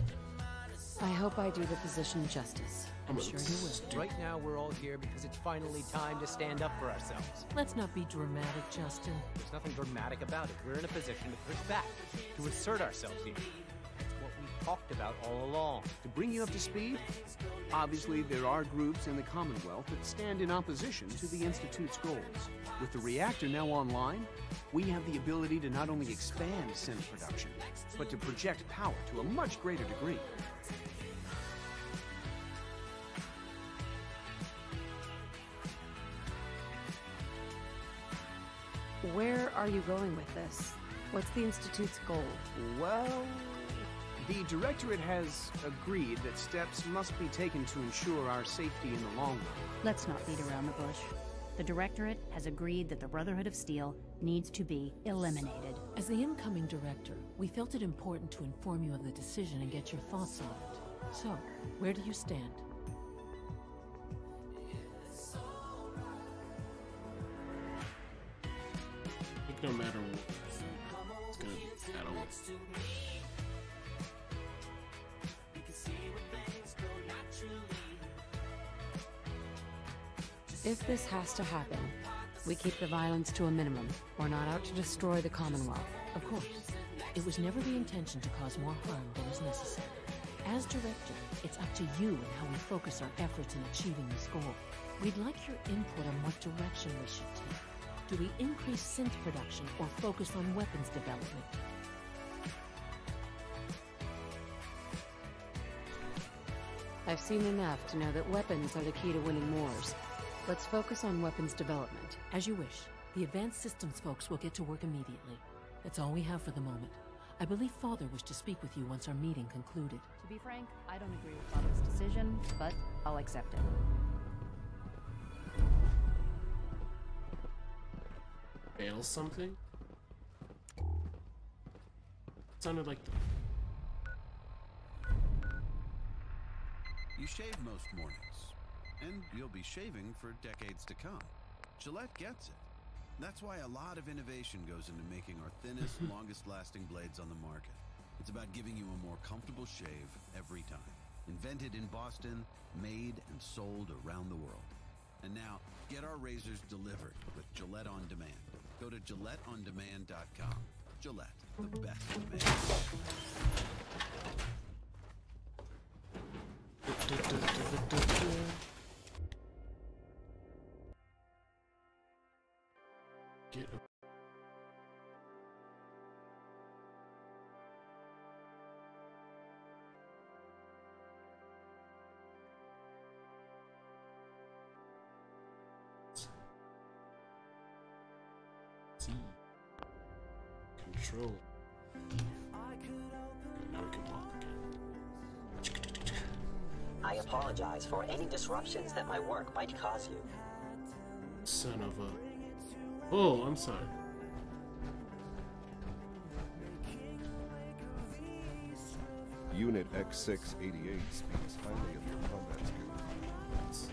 I hope I do the position justice. I'm sure you will. Right now, we're all here because it's finally time to stand up for ourselves. Let's not be dramatic, Justin. There's nothing dramatic about it. We're in a position to push back, to assert ourselves here. That's what we talked about all along. To bring you up to speed, obviously there are groups in the Commonwealth that stand in opposition to the Institute's goals. With the reactor now online, we have the ability to not only expand synth production, but to project power to a much greater degree. Where are you going with this? What's the Institute's goal? Well, the Directorate has agreed that steps must be taken to ensure our safety in the long run. Let's not beat around the bush. The Directorate has agreed that the Brotherhood of Steel needs to be eliminated. As the incoming director, we felt it important to inform you of the decision and get your thoughts on it. So, where do you stand? I think no matter what, it's gonna be battle. If this has to happen, we keep the violence to a minimum. We're not out to destroy the Commonwealth. Of course, it was never the intention to cause more harm than is necessary. As director, it's up to you and how we focus our efforts in achieving this goal. We'd like your input on what direction we should take. Do we increase synth production or focus on weapons development? I've seen enough to know that weapons are the key to winning wars. Let's focus on weapons development. As you wish. The advanced systems folks will get to work immediately. That's all we have for the moment. I believe Father wished to speak with you once our meeting concluded. To be frank, I don't agree with Father's decision, but I'll accept it. Fail something? Sounded like the... You shave most mornings, and you'll be shaving for decades to come. Gillette gets it. That's why a lot of innovation goes into making our thinnest, longest-lasting blades on the market. It's about giving you a more comfortable shave every time. Invented in Boston, made and sold around the world. And now, get our razors delivered with Gillette On Demand. Go to GilletteOnDemand.com. Gillette, the best in man. Get a... C. Control. Now we can walk again. I apologize for any disruptions that my work might cause you. Son of a... Oh, I'm sorry. Unit X688 speaks highly of your combat skills.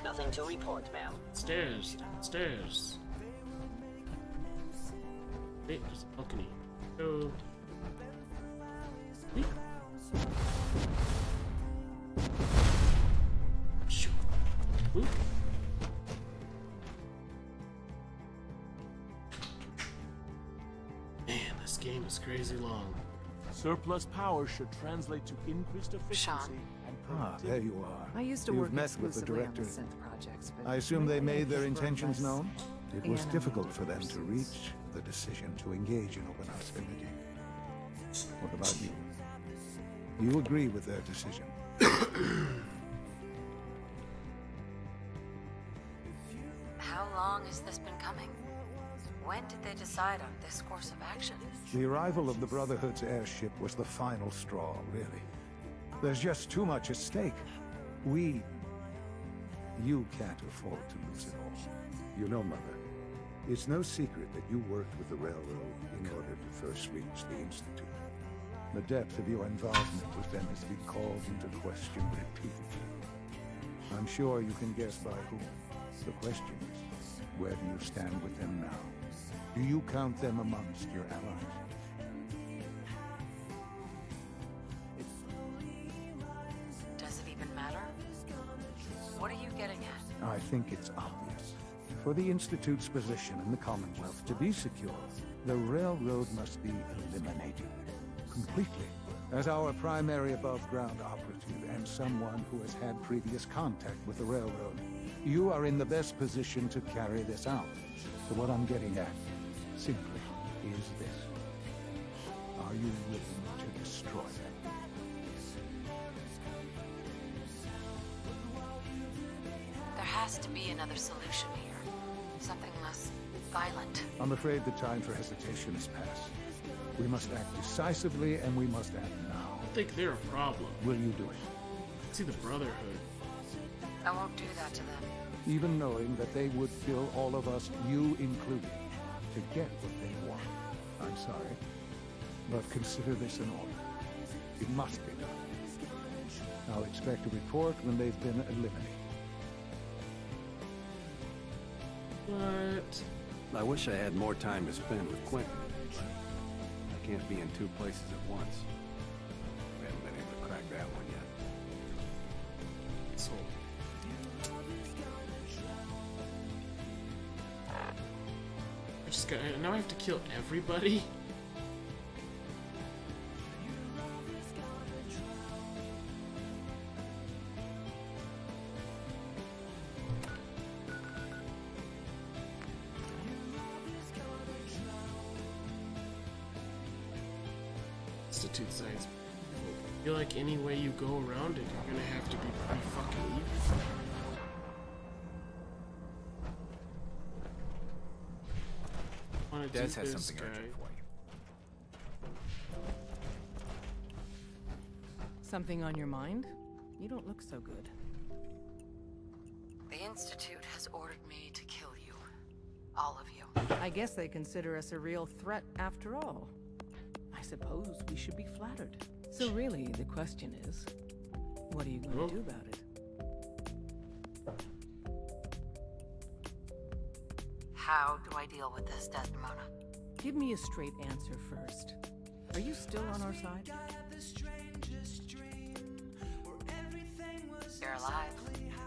Nothing to report, ma'am. Stairs, stairs. Hey, there's a balcony. Go. Hey. Shoo. Whoop. Man, this game is crazy long. Surplus power should translate to increased efficiency and productivity. There you are. I used to You've work met with the exclusively on the director. synth projects, but I assume they lately I made their prefer intentions less known? It was animated difficult for them to pursuits. reach the decision to engage in open hostility. What about you? You agree with their decision? How long has this been coming? When did they decide on this course of action? The arrival of the Brotherhood's airship was the final straw, really. There's just too much at stake. You can't afford to lose it all. You know, Mother, it's no secret that you worked with the railroad in order to first reach the Institute. The depth of your involvement with them has been called into question repeatedly. I'm sure you can guess by whom. The question is, where do you stand with them now? Do you count them amongst your allies? Does it even matter? What are you getting at? I think it's obvious. For the Institute's position in the Commonwealth to be secure, the railroad must be eliminated. Completely. As our primary above-ground operative and someone who has had previous contact with the railroad, you are in the best position to carry this out. So what I'm getting at, simply, is this. Are you willing to destroy them? There has to be another solution here. Something less violent. I'm afraid the time for hesitation has passed. We must act decisively, and we must act now. I think they're a problem. Will you do it? See the Brotherhood. I won't do that to them. Even knowing that they would kill all of us, you included, to get what they want. I'm sorry, but consider this an order. It must be done. I'll expect a report when they've been eliminated. What? I wish I had more time to spend with Quentin. I can't be in two places at once. We haven't been able to crack that one yet. So. I just got. Now I have to kill everybody? Institute science. I feel like any way you go around it, you're gonna have to be pretty fucking evil. Des has something urgent for you. Something on your mind? You don't look so good. The Institute has ordered me to kill you. All of you. I guess they consider us a real threat after all. I suppose we should be flattered. So really, the question is, what are you going to do about it? How do I deal with this, Desdemona? Give me a straight answer first. Are you still on our side? You're alive.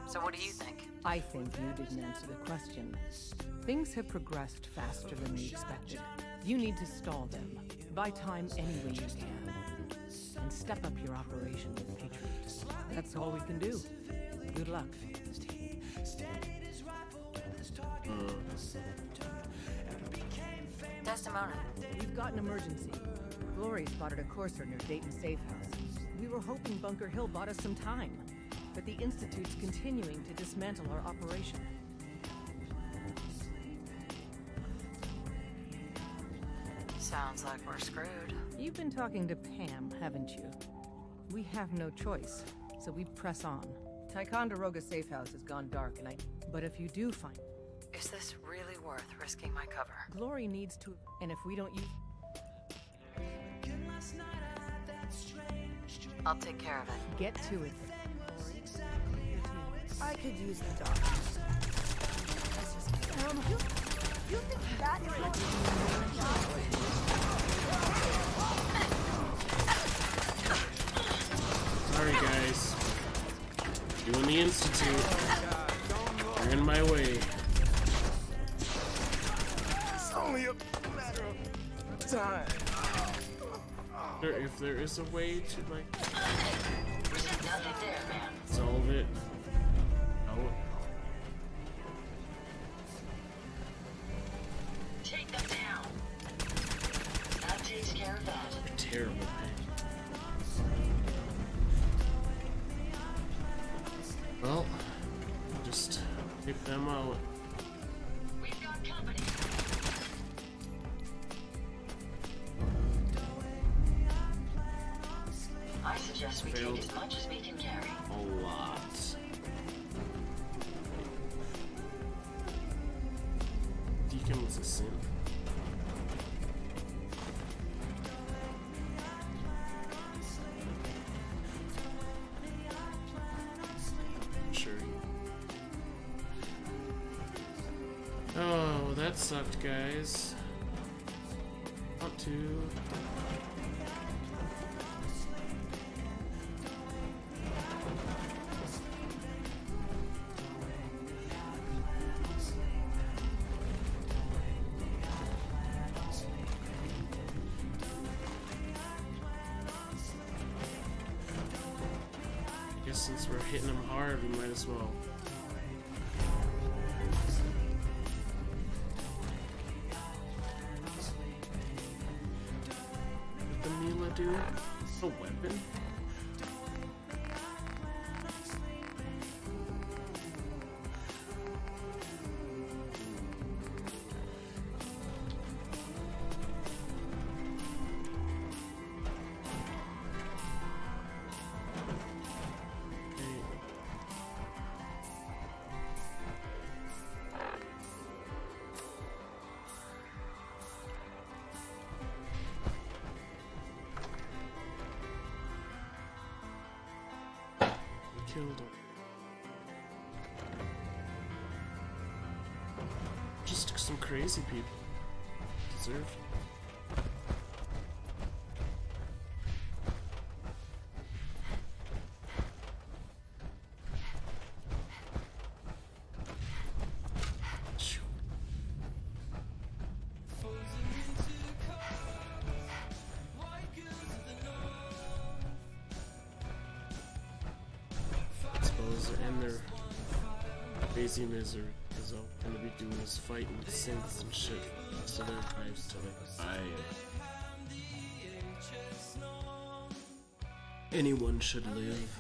So what do you think? I think you didn't answer the question. Things have progressed faster than we expected. You need to stall them. Buy time any way you can. And step up your operation with Patriot. That's all we can do. Good luck. Desdemona. We've got an emergency. Glory spotted a Corsair near Dayton Safe House. We were hoping Bunker Hill bought us some time, but the Institute's continuing to dismantle our operation. Sounds like we're screwed. You've been talking to Pam, haven't you? We have no choice, so we press on. Ticonderoga safe house has gone dark, but if you do find... Is this really worth risking my cover? Glory needs to... And if we don't use... I'll take care of it. Get to it. I could use the dog. You think that is Sorry, guys. Doing the Institute. You're in my way. It's only a matter of time. If there is a way to, like, solve it. Oh. Take them down. That takes care of that. Terrible. Well, just pick them out. We've got company. I suggest we take as much as we can carry. A lot. Deacon was a sin. Sure. Oh, that sucked, guys. Want to. Since we're hitting them hard, we might as well. What the Mila do? A weapon? Killed him. Just some crazy people. Deserved. And their crazy misery is all gonna be doing is fighting synths and shit so their lives till they die. Anyone should live.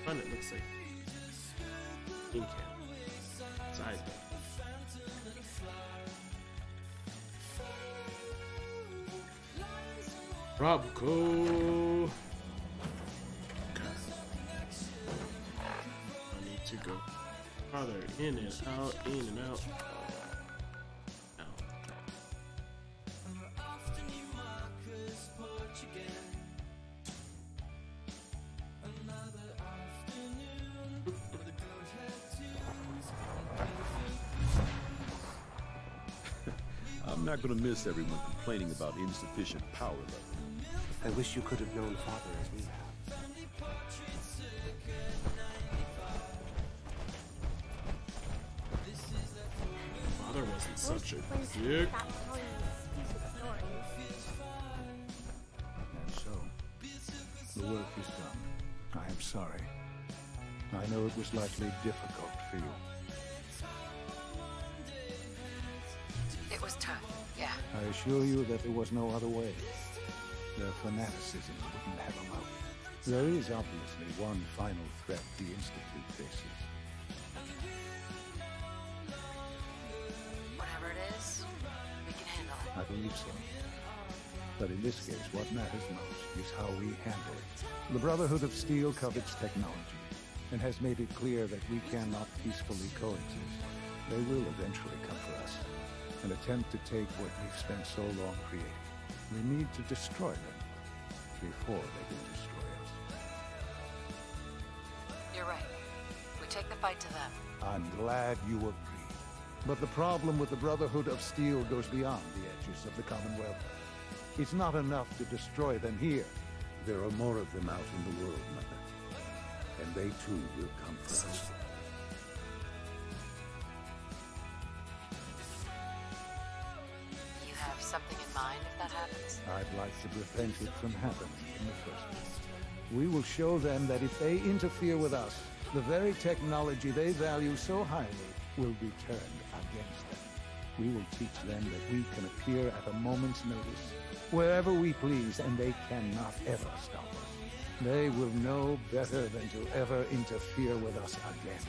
Fun, it looks like ink can. Side. Robco. I need to go farther in and out, in and out. I'm not gonna miss everyone complaining about insufficient power level. I wish you could have known Father as we have. Father wasn't such a dick. And so, the work is done. I am sorry. I know it was likely difficult for you. It was tough. I assure you that there was no other way. Their fanaticism wouldn't have them out. There is obviously one final threat the Institute faces. Whatever it is, we can handle it. I believe so. But in this case, what matters most is how we handle it. The Brotherhood of Steel covets technology, and has made it clear that we cannot peacefully coexist. They will eventually come for us, and attempt to take what we've spent so long creating. We need to destroy them before they can destroy us. You're right. We take the fight to them. I'm glad you agree. But the problem with the Brotherhood of Steel goes beyond the edges of the Commonwealth. It's not enough to destroy them here. There are more of them out in the world, Mother. And they too will come for us. You have something in mind if that happens? I'd like to prevent it from happening in the first place. We will show them that if they interfere with us, the very technology they value so highly will be turned against them. We will teach them that we can appear at a moment's notice, wherever we please, and they cannot ever stop us. They will know better than to ever interfere with us again.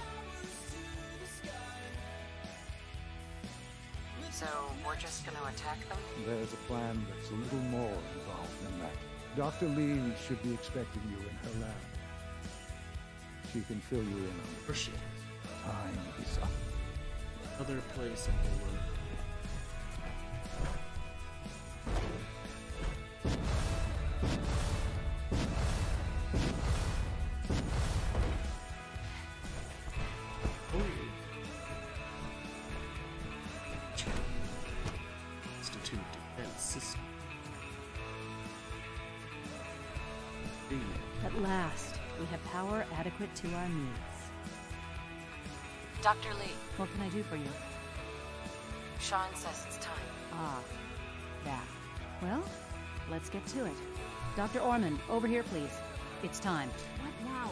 So, we're just gonna attack them? There's a plan that's a little more involved than that. Dr. Lee should be expecting you in her lab. She can fill you in on For sure. Time is up. Other place I can learn. Institute Defense System. At last, we have power adequate to our needs. Dr. Lee. What can I do for you? Sean says it's time. Ah, that. Well, let's get to it. Dr. Orman, over here, please. It's time. What now?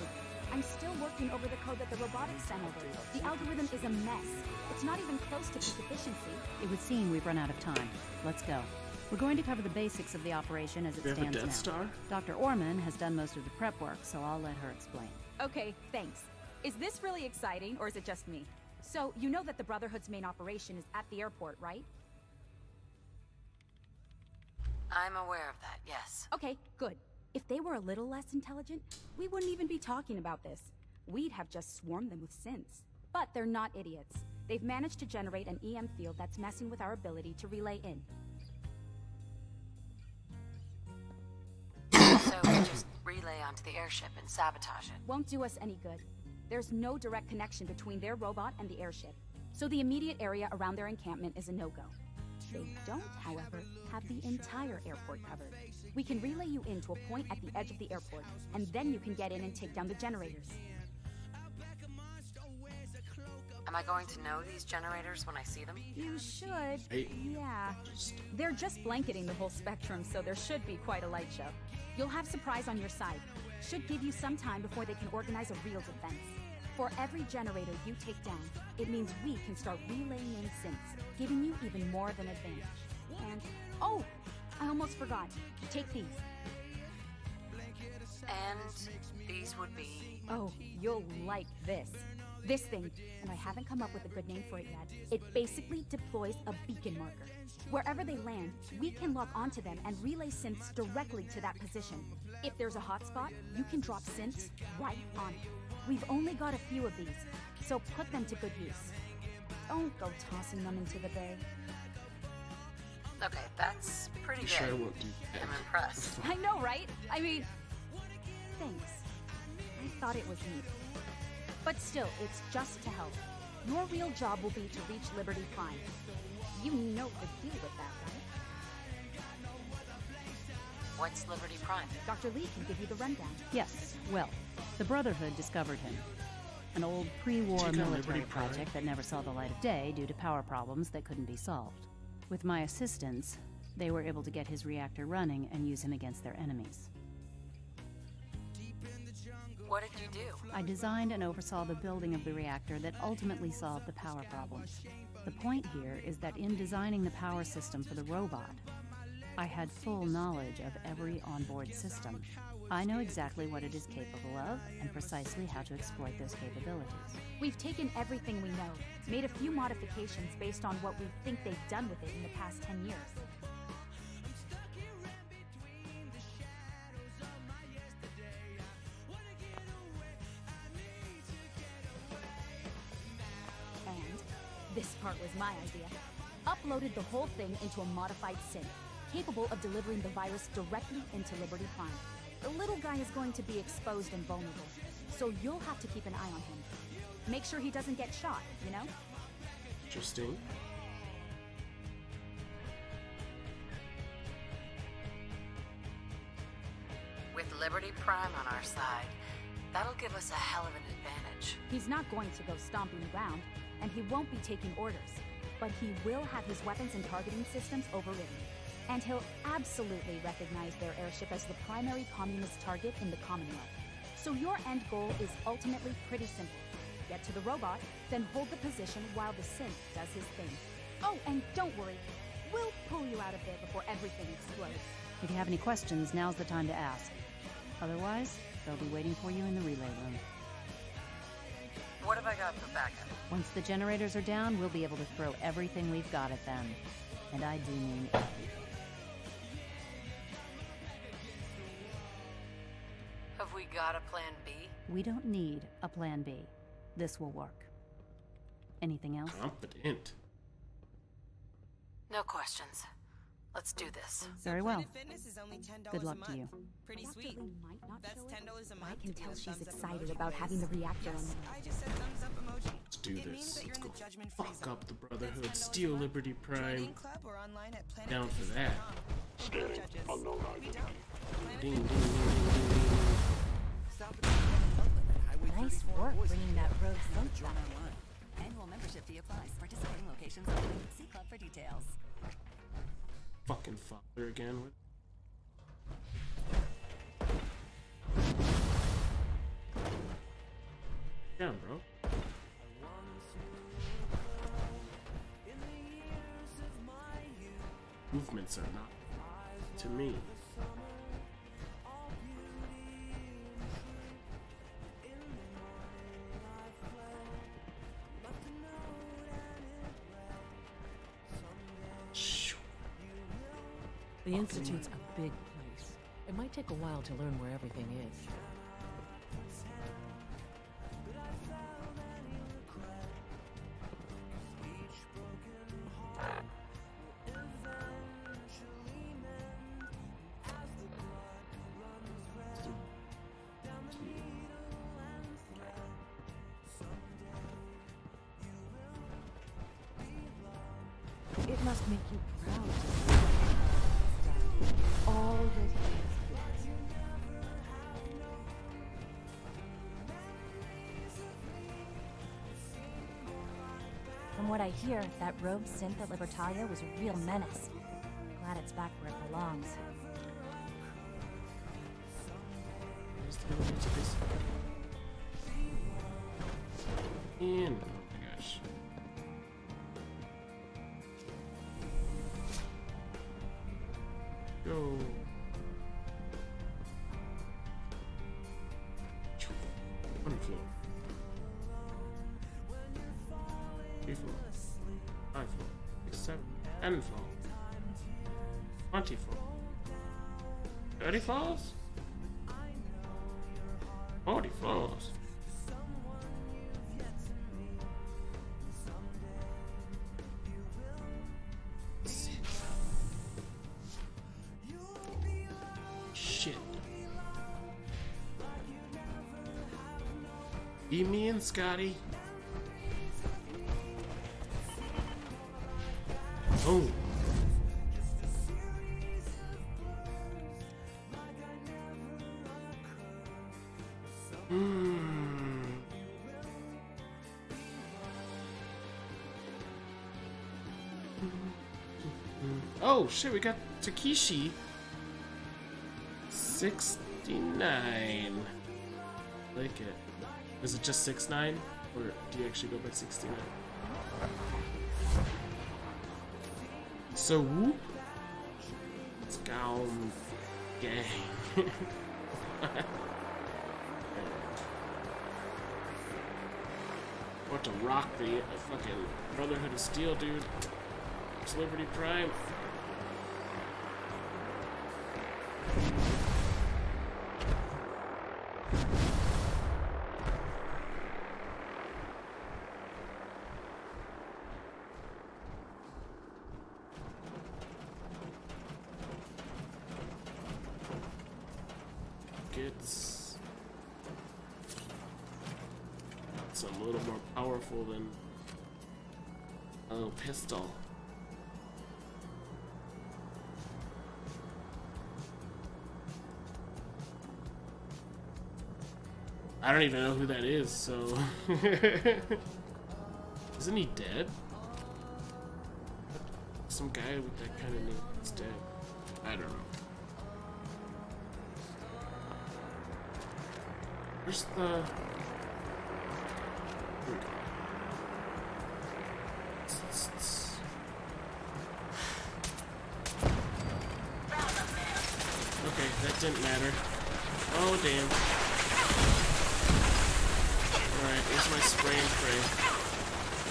I'm still working over the code that the robotics sent over. The algorithm is a mess. It's not even close to peak efficiency. It would seem we've run out of time. Let's go. We're going to cover the basics of the operation as it We have a stands Death now. Star? Dr. Orman has done most of the prep work, so I'll let her explain. Okay, thanks. Is this really exciting, or is it just me? So, you know that the Brotherhood's main operation is at the airport, right? I'm aware of that, yes. Okay, good. If they were a little less intelligent, we wouldn't even be talking about this. We'd have just swarmed them with synths. But they're not idiots. They've managed to generate an EM field that's messing with our ability to relay in. So we just relay onto the airship and sabotage it. Won't do us any good. There's no direct connection between their robot and the airship, so the immediate area around their encampment is a no-go. They don't, however, have the entire airport covered. We can relay you in to a point at the edge of the airport, and then you can get in and take down the generators. Am I going to know these generators when I see them? You should. Hey. Yeah. They're just blanketing the whole spectrum, so there should be quite a light show. You'll have Surprise on your side. Should give you some time before they can organize a real defense. For every generator you take down, it means we can start relaying in synths, giving you even more of an advantage. And, oh, I almost forgot. Take these. And these would be... Oh, you'll like this. This thing, and I haven't come up with a good name for it yet, it basically deploys a beacon marker. Wherever they land, we can lock onto them and relay synths directly to that position. If there's a hotspot, you can drop synths right on it. We've only got a few of these, so put them to good use. Don't go tossing them into the bay. Okay, that's pretty good. Sure I won't do that. I'm impressed. I know, right? I mean, thanks. I thought it was neat. But still, it's just to help. Your real job will be to reach Liberty Prime. You know the deal with that, right? What's Liberty Prime? Dr. Lee can give you the rundown. Yes, well, the Brotherhood discovered him. An old pre-war Take on military Liberty Prime. project that never saw the light of day due to power problems that couldn't be solved. With my assistance, they were able to get his reactor running and use him against their enemies. What did you do? I designed and oversaw the building of the reactor that ultimately solved the power problems. The point here is that in designing the power system for the robot, I had full knowledge of every onboard system. I know exactly what it is capable of and precisely how to exploit those capabilities. We've taken everything we know, made a few modifications based on what we think they've done with it in the past 10 years. And this part was my idea. Uploaded the whole thing into a modified synth, capable of delivering the virus directly into Liberty Prime. The little guy is going to be exposed and vulnerable, so you'll have to keep an eye on him. Make sure he doesn't get shot, you know? Interesting. With Liberty Prime on our side, that'll give us a hell of an advantage. He's not going to go stomping around, and he won't be taking orders, but he will have his weapons and targeting systems overridden. And he'll absolutely recognize their airship as the primary communist target in the Commonwealth. So your end goal is ultimately pretty simple. Get to the robot, then hold the position while the synth does his thing. Oh, and don't worry, we'll pull you out of there before everything explodes. If you have any questions, now's the time to ask. Otherwise, they'll be waiting for you in the relay room. What have I got for backup? Once the generators are down, we'll be able to throw everything we've got at them. And I do mean everything. Have we got a plan B? We don't need a plan B. This will work. Anything else? Competent. No questions. Let's do this. Very well. $10 Good luck to you. Pretty sweet. That's $10 a month. I can tell she's excited about having the reactor on. I just said thumbs up emoji. Let's do this. Let's go fuck up the Brotherhood, steal Liberty Prime. Down for that. Scanning. Unknown ID. Ding, ding, ding, ding, ding. Nice work bringing that road synth back. Annual membership fee applies. Participating locations only. See club for details. Fucking father again. Down, bro. Movements are not to me. The Institute's a big place. It might take a while to learn where everything is. It must make you proud to see all that he has done. From what I hear, that rogue synth at Libertalia was a real menace. Glad it's back where it belongs. And oh my gosh. Go. One floor. 3 floor. 5 floor. 6, 7, 10 floor. 20 floor. 30 floors? 40 floors. Shit. Be me and Scotty. Oh. Oh shit, we got Takeshi 69. like it. Is it just 6.9? Or do you actually go by 69? So, whoop. Let's go. Gang. What to rock the fucking Brotherhood of Steel, dude. It's Liberty Prime. It's a little more powerful than a pistol. I don't even know who that is, so isn't he dead? Some guy with that kind of name is dead. I don't know. Where's the... Here we go. Okay, that didn't matter. Oh, damn. Alright, here's my spray and pray.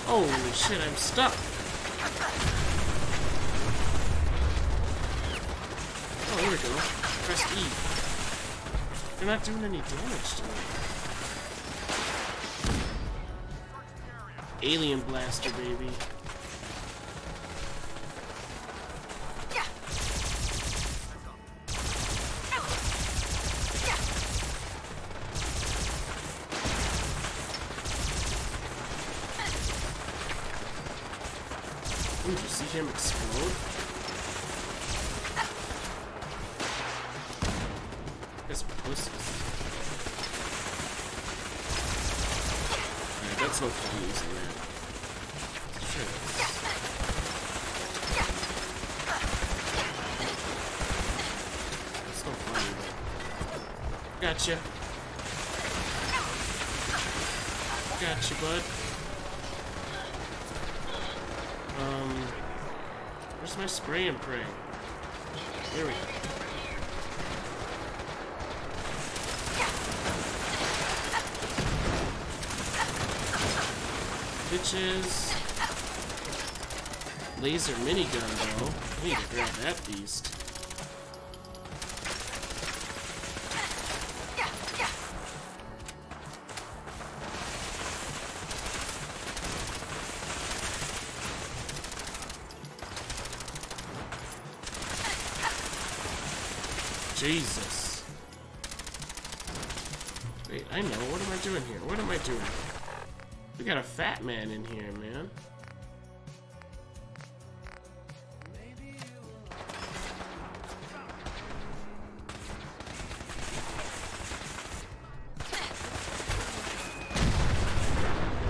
Holy shit, I'm stuck! Oh, here we go. Press E. They're not doing any damage to me. Alien blaster, baby. Ooh, did you see him explode? That's pussies. Alright, that's no fun using that. Sure. That's no fun either. Gotcha. Gotcha, bud. Where's my spray and pray? Here we go. Bitches. Laser minigun, though. I need to grab that beast. Jesus. Wait, I know. What am I doing here? What am I doing? We got a fat man in here, man.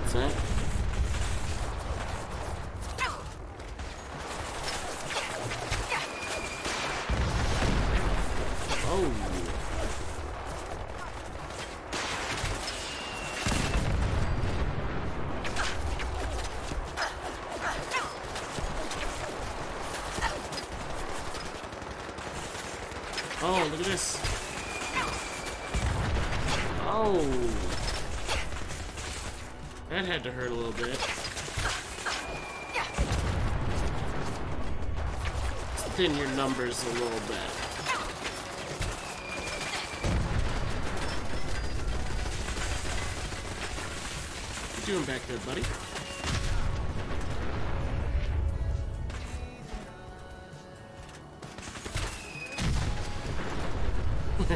What's that? Oh. Oh, look at this. Oh. That had to hurt a little bit. Let's thin your numbers a little bit. What you doing back there, buddy? Good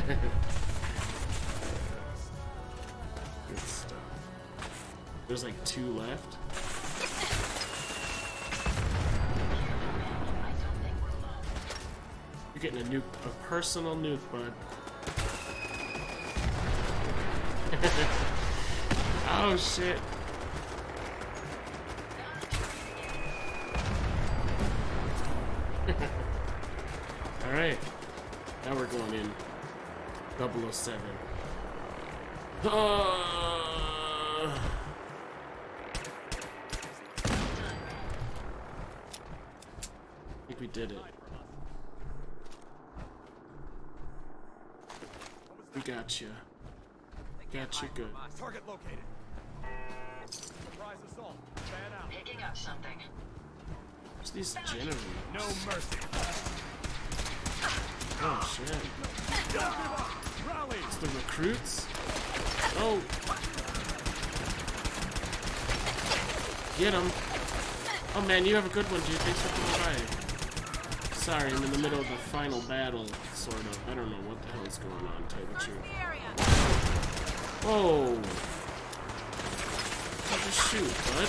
stuff. There's like 2 left. You're getting a nuke, a personal nuke, bud. Oh shit. Alright. Now we're going in 007. I think we did it. We got you. Got you good. Target located. Surprise assault. Fan out. Picking up something. What's these generators? No mercy. Oh shit. Rally. It's the recruits? Oh. Get him. Oh man, you have a good one, dude. Thanks for coming by. Sorry, I'm in the middle of the final battle, sort of. I don't know what the hell is going on, tell you the truth. Whoa. Just shoot, bud.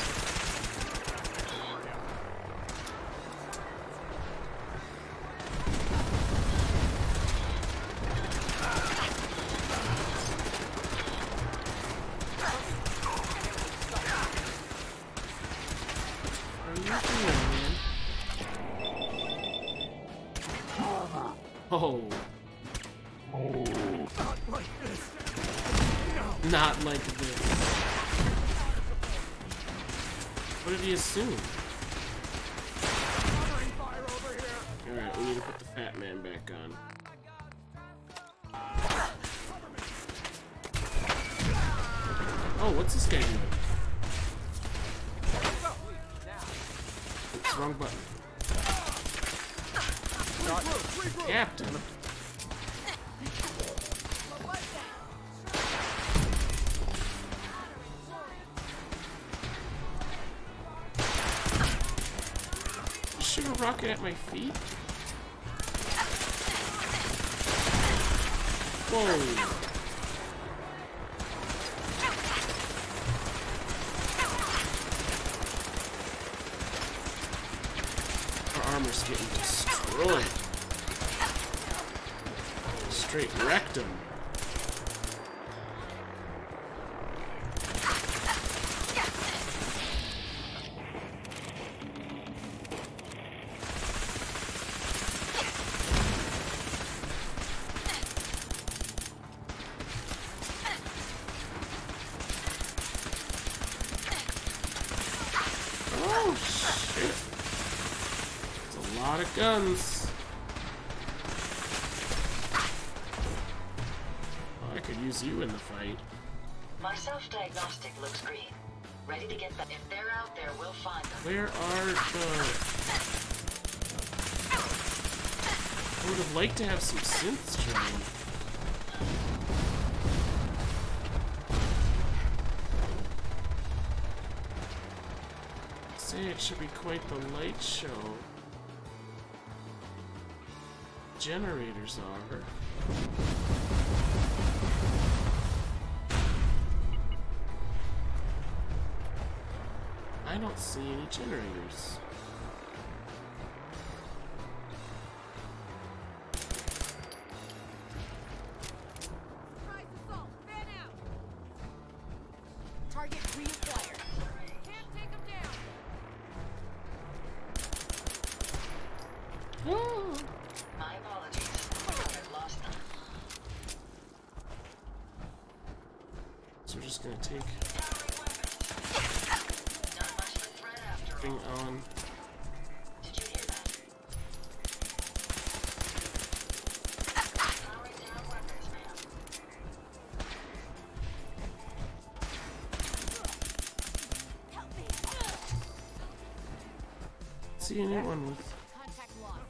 Oh. Not like this. No. Not like this. What did he assume? Alright, we need to put the fat man back on. Oh, what's this guy doing? Oops, wrong button. Captain. Shoot a rocket at my feet? Whoa. Our armor's getting destroyed. Straight wrecked him. Oh shit. That's a lot of guns. Use you in the fight. My self-diagnostic looks green. Ready to get them. If they're out there, we'll find them. Where are the... I would have liked to have some synths trained. Say it should be quite the light show. Generators are. I don't see any generators. Target reacquired. Can't take him down. Oh. My apologies. I've lost them. So we're just gonna take thing on. Did you hear that? Powering down weapons, ma'am. Help me. See anyone with Contact lost.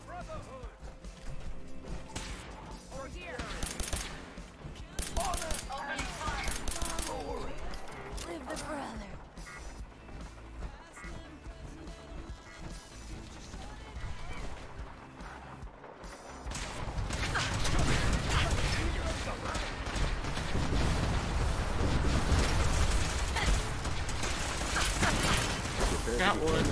Over here. Opening fire. Live the brother. got one.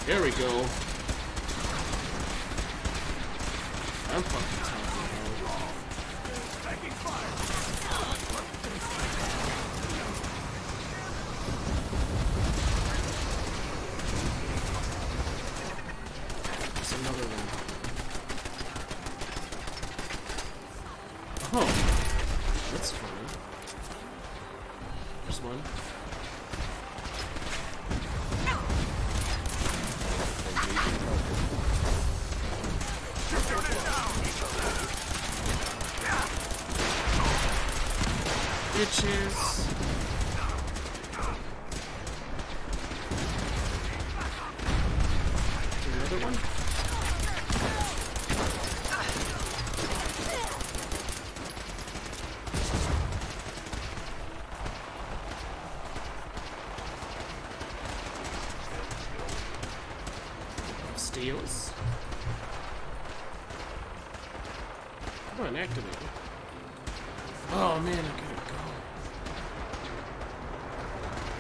There we go. I'm fucking talking about. There's another one. There's one. Bitches. Another one? Steals. Come on, activate it. Oh man, I gotta go.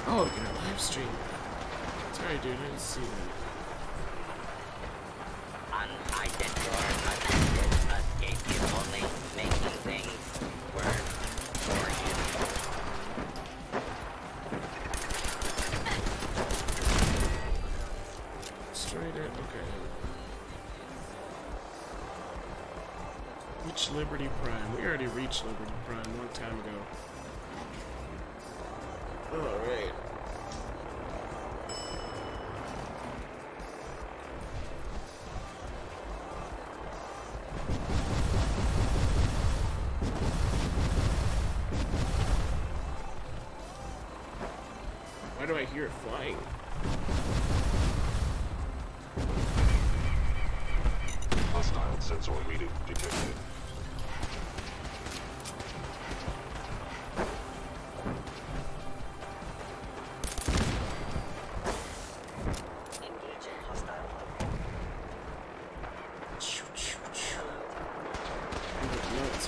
Oh, we got a live stream. Sorry, dude, I didn't see that. Unidentified escape is only making things worse for you. Straight it, okay. Reach Liberty Prime. We already reached Liberty Prime a long time ago. Alright. Why do I hear it flying? Hostile sensor reading detected.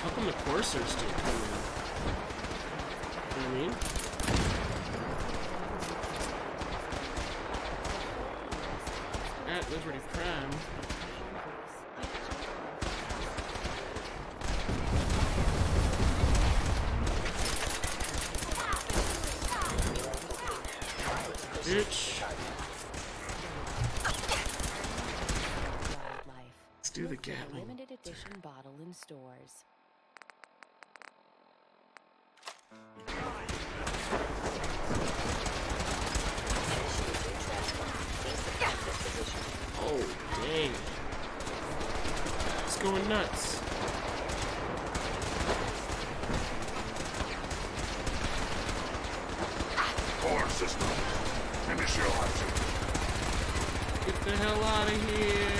How come the Corsairs still come in? You know what I mean? At Liberty Prime. Bitch. Let's do the Gatling. Limited edition bottle in stores. Oh, dang. It's going nuts. Core system. Initializing. Get the hell out of here.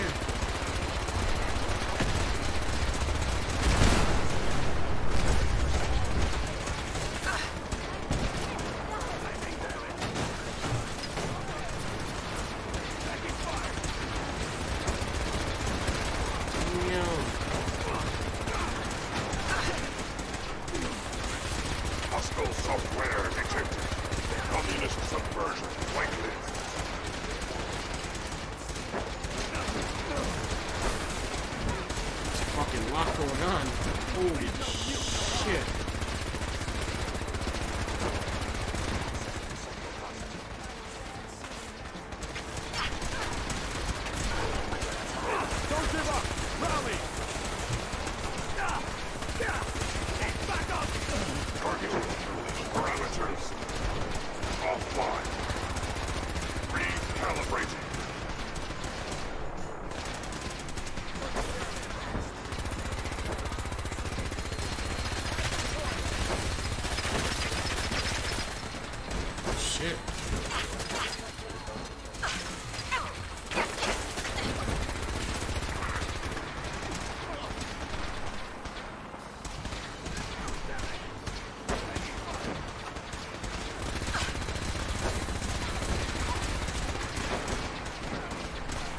Hostile software detected. Communist subversion likely. There's a fucking lot going on. Holy shit. Don't give up! Rally! Back up! Targeting. Parameters. Offline. Recalibrating. Shit.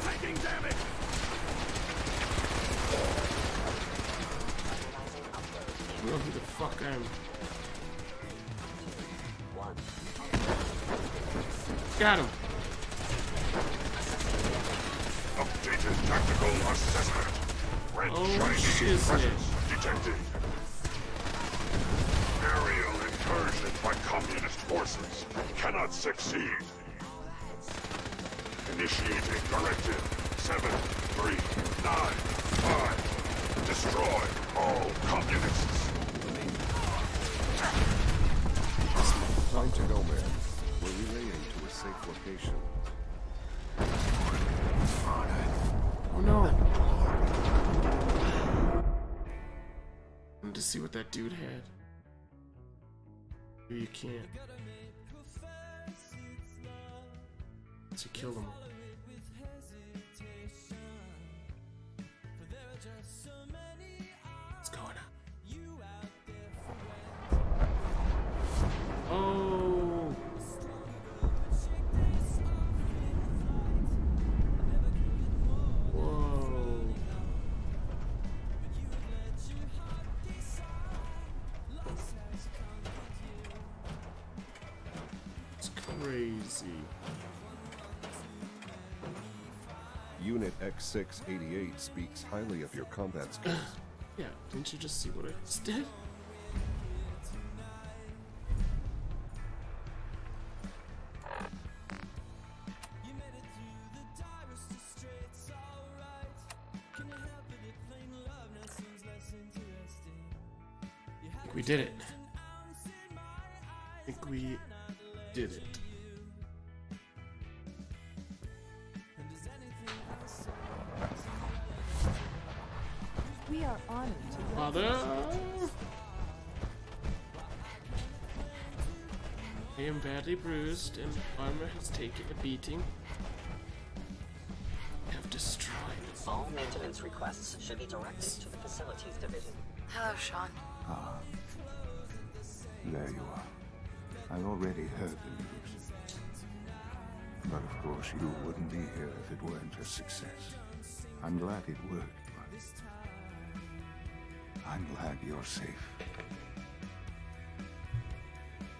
Taking damage! I don't know who the fuck I am. Got him. Updated tactical assessment. Red Chinese presence detected. Aerial incursion by communist forces cannot succeed. Initiating directive 7395. Destroy all communists. Time to go, man. We're relaying to a safe location. Oh no! I wanted to see what that dude had. Here you can't. To kill him. What's going on? Oh! Whoa! It's crazy. Unit X688 speaks highly of your combat skills. Yeah, didn't you just see what I just did? I think we did it. I think we did it. We are honored to Father! I am badly bruised and armor has taken a beating. Have destroyed. All maintenance requests should be directed to the facilities division. Hello, Sean. Ah, there you are. I already heard the news. But of course you wouldn't be here if it weren't a success. I'm glad it worked, but I'm glad you're safe.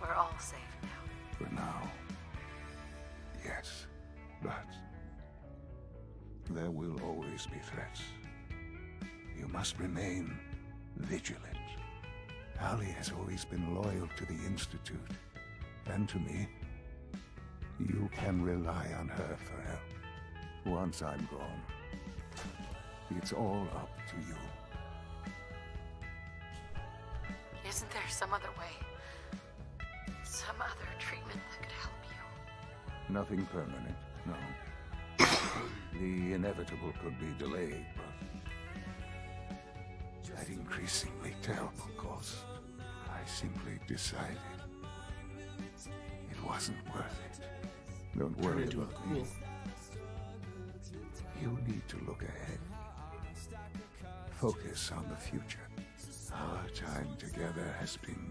We're all safe now. For now. Yes, but there will always be threats. You must remain vigilant. Allie has always been loyal to the Institute, and to me. You can rely on her for help. Once I'm gone, it's all up to you. Isn't there some other way? Some other treatment that could help you? Nothing permanent, no. The inevitable could be delayed, but at increasingly terrible cost. I simply decided it wasn't worth it. Don't worry about me. You need to look ahead. Focus on the future. Our time together has been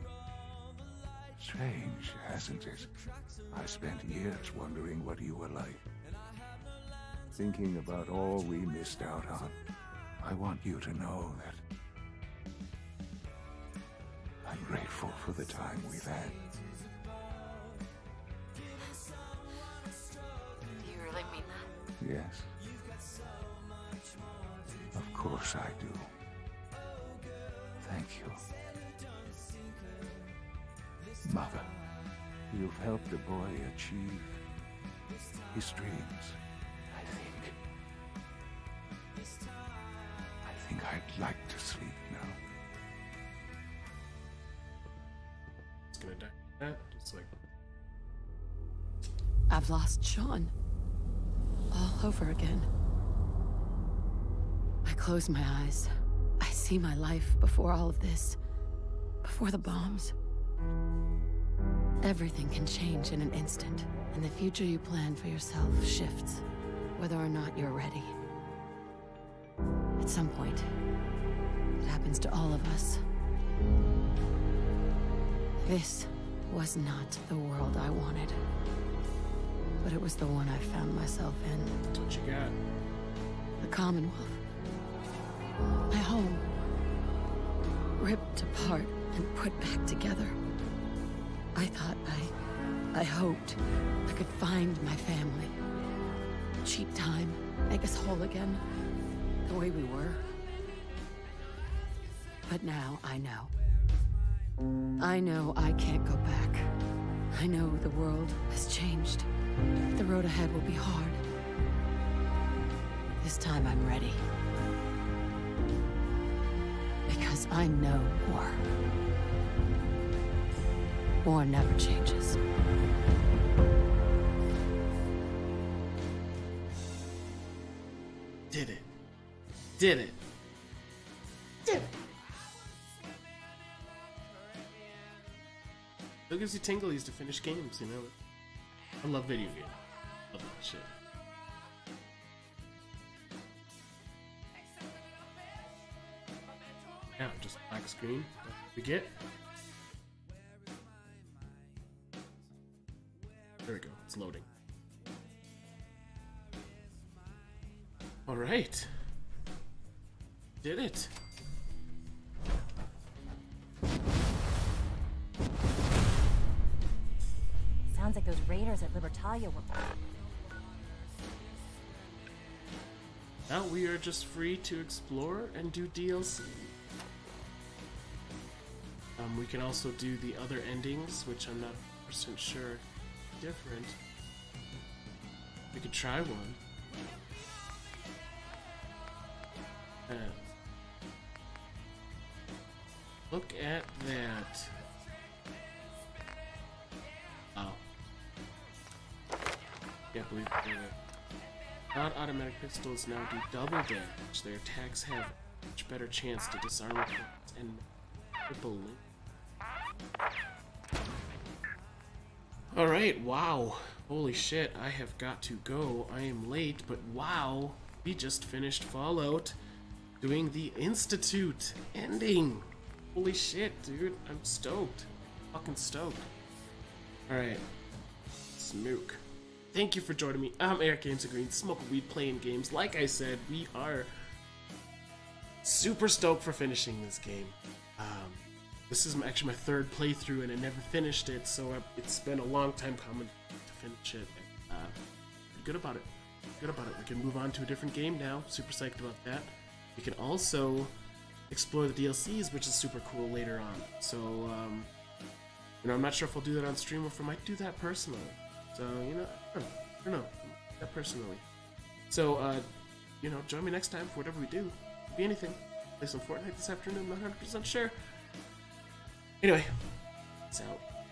strange, hasn't it? I spent years wondering what you were like. Thinking about all we missed out on. I want you to know that I'm grateful for the time we've had. Do you really mean that? Yes. Of course I do. Thank you. Mother, you've helped a boy achieve his dreams, I think I'd like to sleep now. It's gonna die. It's like... I've lost Sean. All over again. I close my eyes. I see my life before all of this. Before the bombs. Everything can change in an instant, and the future you plan for yourself shifts, whether or not you're ready. At some point, it happens to all of us. This was not the world I wanted, but it was the one I found myself in. That's what you got. The Commonwealth. My home. Ripped apart and put back together. I thought I hoped I could find my family. Cheap time, make us whole again, the way we were. But now I know. I know I can't go back. I know the world has changed. The road ahead will be hard. This time I'm ready. Because I know more. or never changes. Did it. Did it. Did it. It gives you tinglies to finish games, you know? I love video games. Love that shit. Yeah, just black screen. That's what we get. There we go. It's loading. All right. Did it. Sounds like those raiders at Libertalia were... Now we are just free to explore and do DLC. We can also do the other endings, which I'm not 100% sure different. We could try one. Look at that. Oh. Can't believe it. Not automatic pistols now do double damage. Their attacks have a much better chance to disarm opponents and triple link. Alright, wow. Holy shit, I have got to go. I am late, but wow. We just finished Fallout doing the Institute ending. Holy shit, dude. I'm stoked. Fucking stoked. Alright. Smoke. Thank you for joining me. I'm Eric Games&Greenz, smoking weed, playing games. Like I said, we are super stoked for finishing this game. This is actually my third playthrough and I never finished it, so it's been a long time coming to finish it. And, good about it. Good about it. We can move on to a different game now. Super psyched about that. We can also explore the DLCs, which is super cool later on. So, you know, I'm not sure if I'll do that on stream or if I might do that personally. So, you know, I don't know. That personally. So, you know, join me next time for whatever we do. Could be anything. Play some Fortnite this afternoon, I'm not 100% sure. Anyway, it's out.